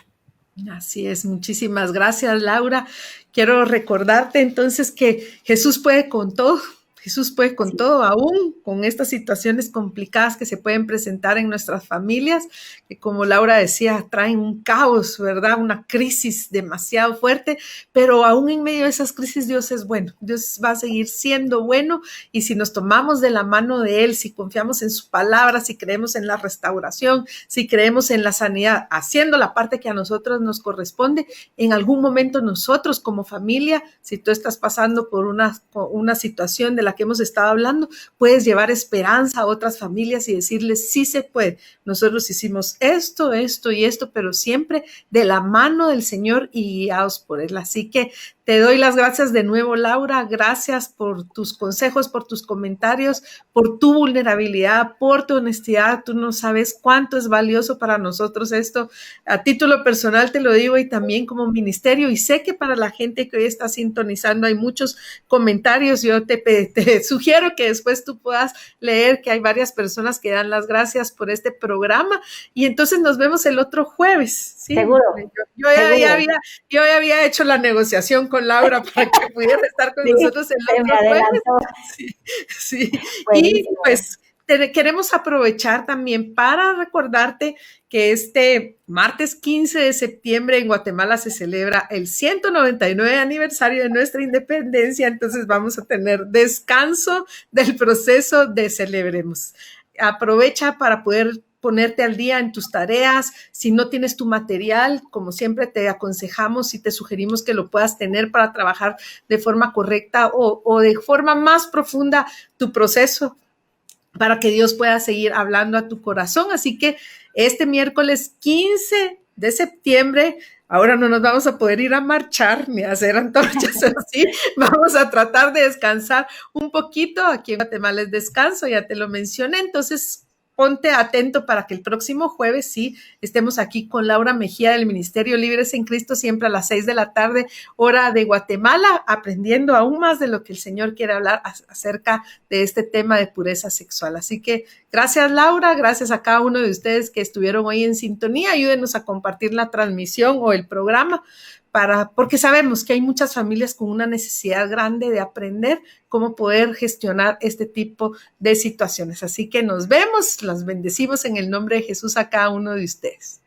Así es, muchísimas gracias, Laura. Quiero recordarte entonces que Jesús puede con todo. Jesús puede con todo, aún con estas situaciones complicadas que se pueden presentar en nuestras familias, que como Laura decía, traen un caos, ¿verdad? Una crisis demasiado fuerte, pero aún en medio de esas crisis Dios es bueno, Dios va a seguir siendo bueno, y si nos tomamos de la mano de Él, si confiamos en su palabra, si creemos en la restauración, si creemos en la sanidad, haciendo la parte que a nosotros nos corresponde, en algún momento nosotros como familia, si tú estás pasando por una situación de la que hemos estado hablando, puedes llevar esperanza a otras familias y decirles, sí se puede. Nosotros hicimos esto y esto, pero siempre de la mano del Señor y guiados por Él. Así que te doy las gracias de nuevo, Laura. Gracias por tus consejos, por tus comentarios, por tu vulnerabilidad, por tu honestidad. Tú no sabes cuánto es valioso para nosotros esto. A título personal te lo digo, y también como ministerio. Y sé que para la gente que hoy está sintonizando hay muchos comentarios. Yo te sugiero que después tú puedas leer, que hay varias personas que dan las gracias por este programa. Y entonces nos vemos el otro jueves. ¿Sí? Seguro. Yo ya había hecho la negociación con Laura para que pudiera estar con nosotros el otro jueves. Sí. Y pues queremos aprovechar también para recordarte que este martes 15 de septiembre en Guatemala se celebra el 199 aniversario de nuestra independencia, entonces vamos a tener descanso del proceso de Celebremos. Aprovecha para poder ponerte al día en tus tareas. Si no tienes tu material, como siempre te aconsejamos y te sugerimos que lo puedas tener para trabajar de forma correcta o de forma más profunda tu proceso, para que Dios pueda seguir hablando a tu corazón. Así que este miércoles 15 de septiembre, ahora no nos vamos a poder ir a marchar ni a hacer antorchas así, vamos a tratar de descansar un poquito. Aquí en Guatemala es descanso, ya te lo mencioné, entonces ponte atento para que el próximo jueves sí estemos aquí con Laura Mejía del Ministerio Libres en Cristo, siempre a las 6 de la tarde, hora de Guatemala, aprendiendo aún más de lo que el Señor quiere hablar acerca de este tema de pureza sexual. Así que gracias, Laura, gracias a cada uno de ustedes que estuvieron hoy en sintonía. Ayúdenos a compartir la transmisión o el programa, porque sabemos que hay muchas familias con una necesidad grande de aprender cómo poder gestionar este tipo de situaciones. Así que nos vemos, los bendecimos en el nombre de Jesús a cada uno de ustedes.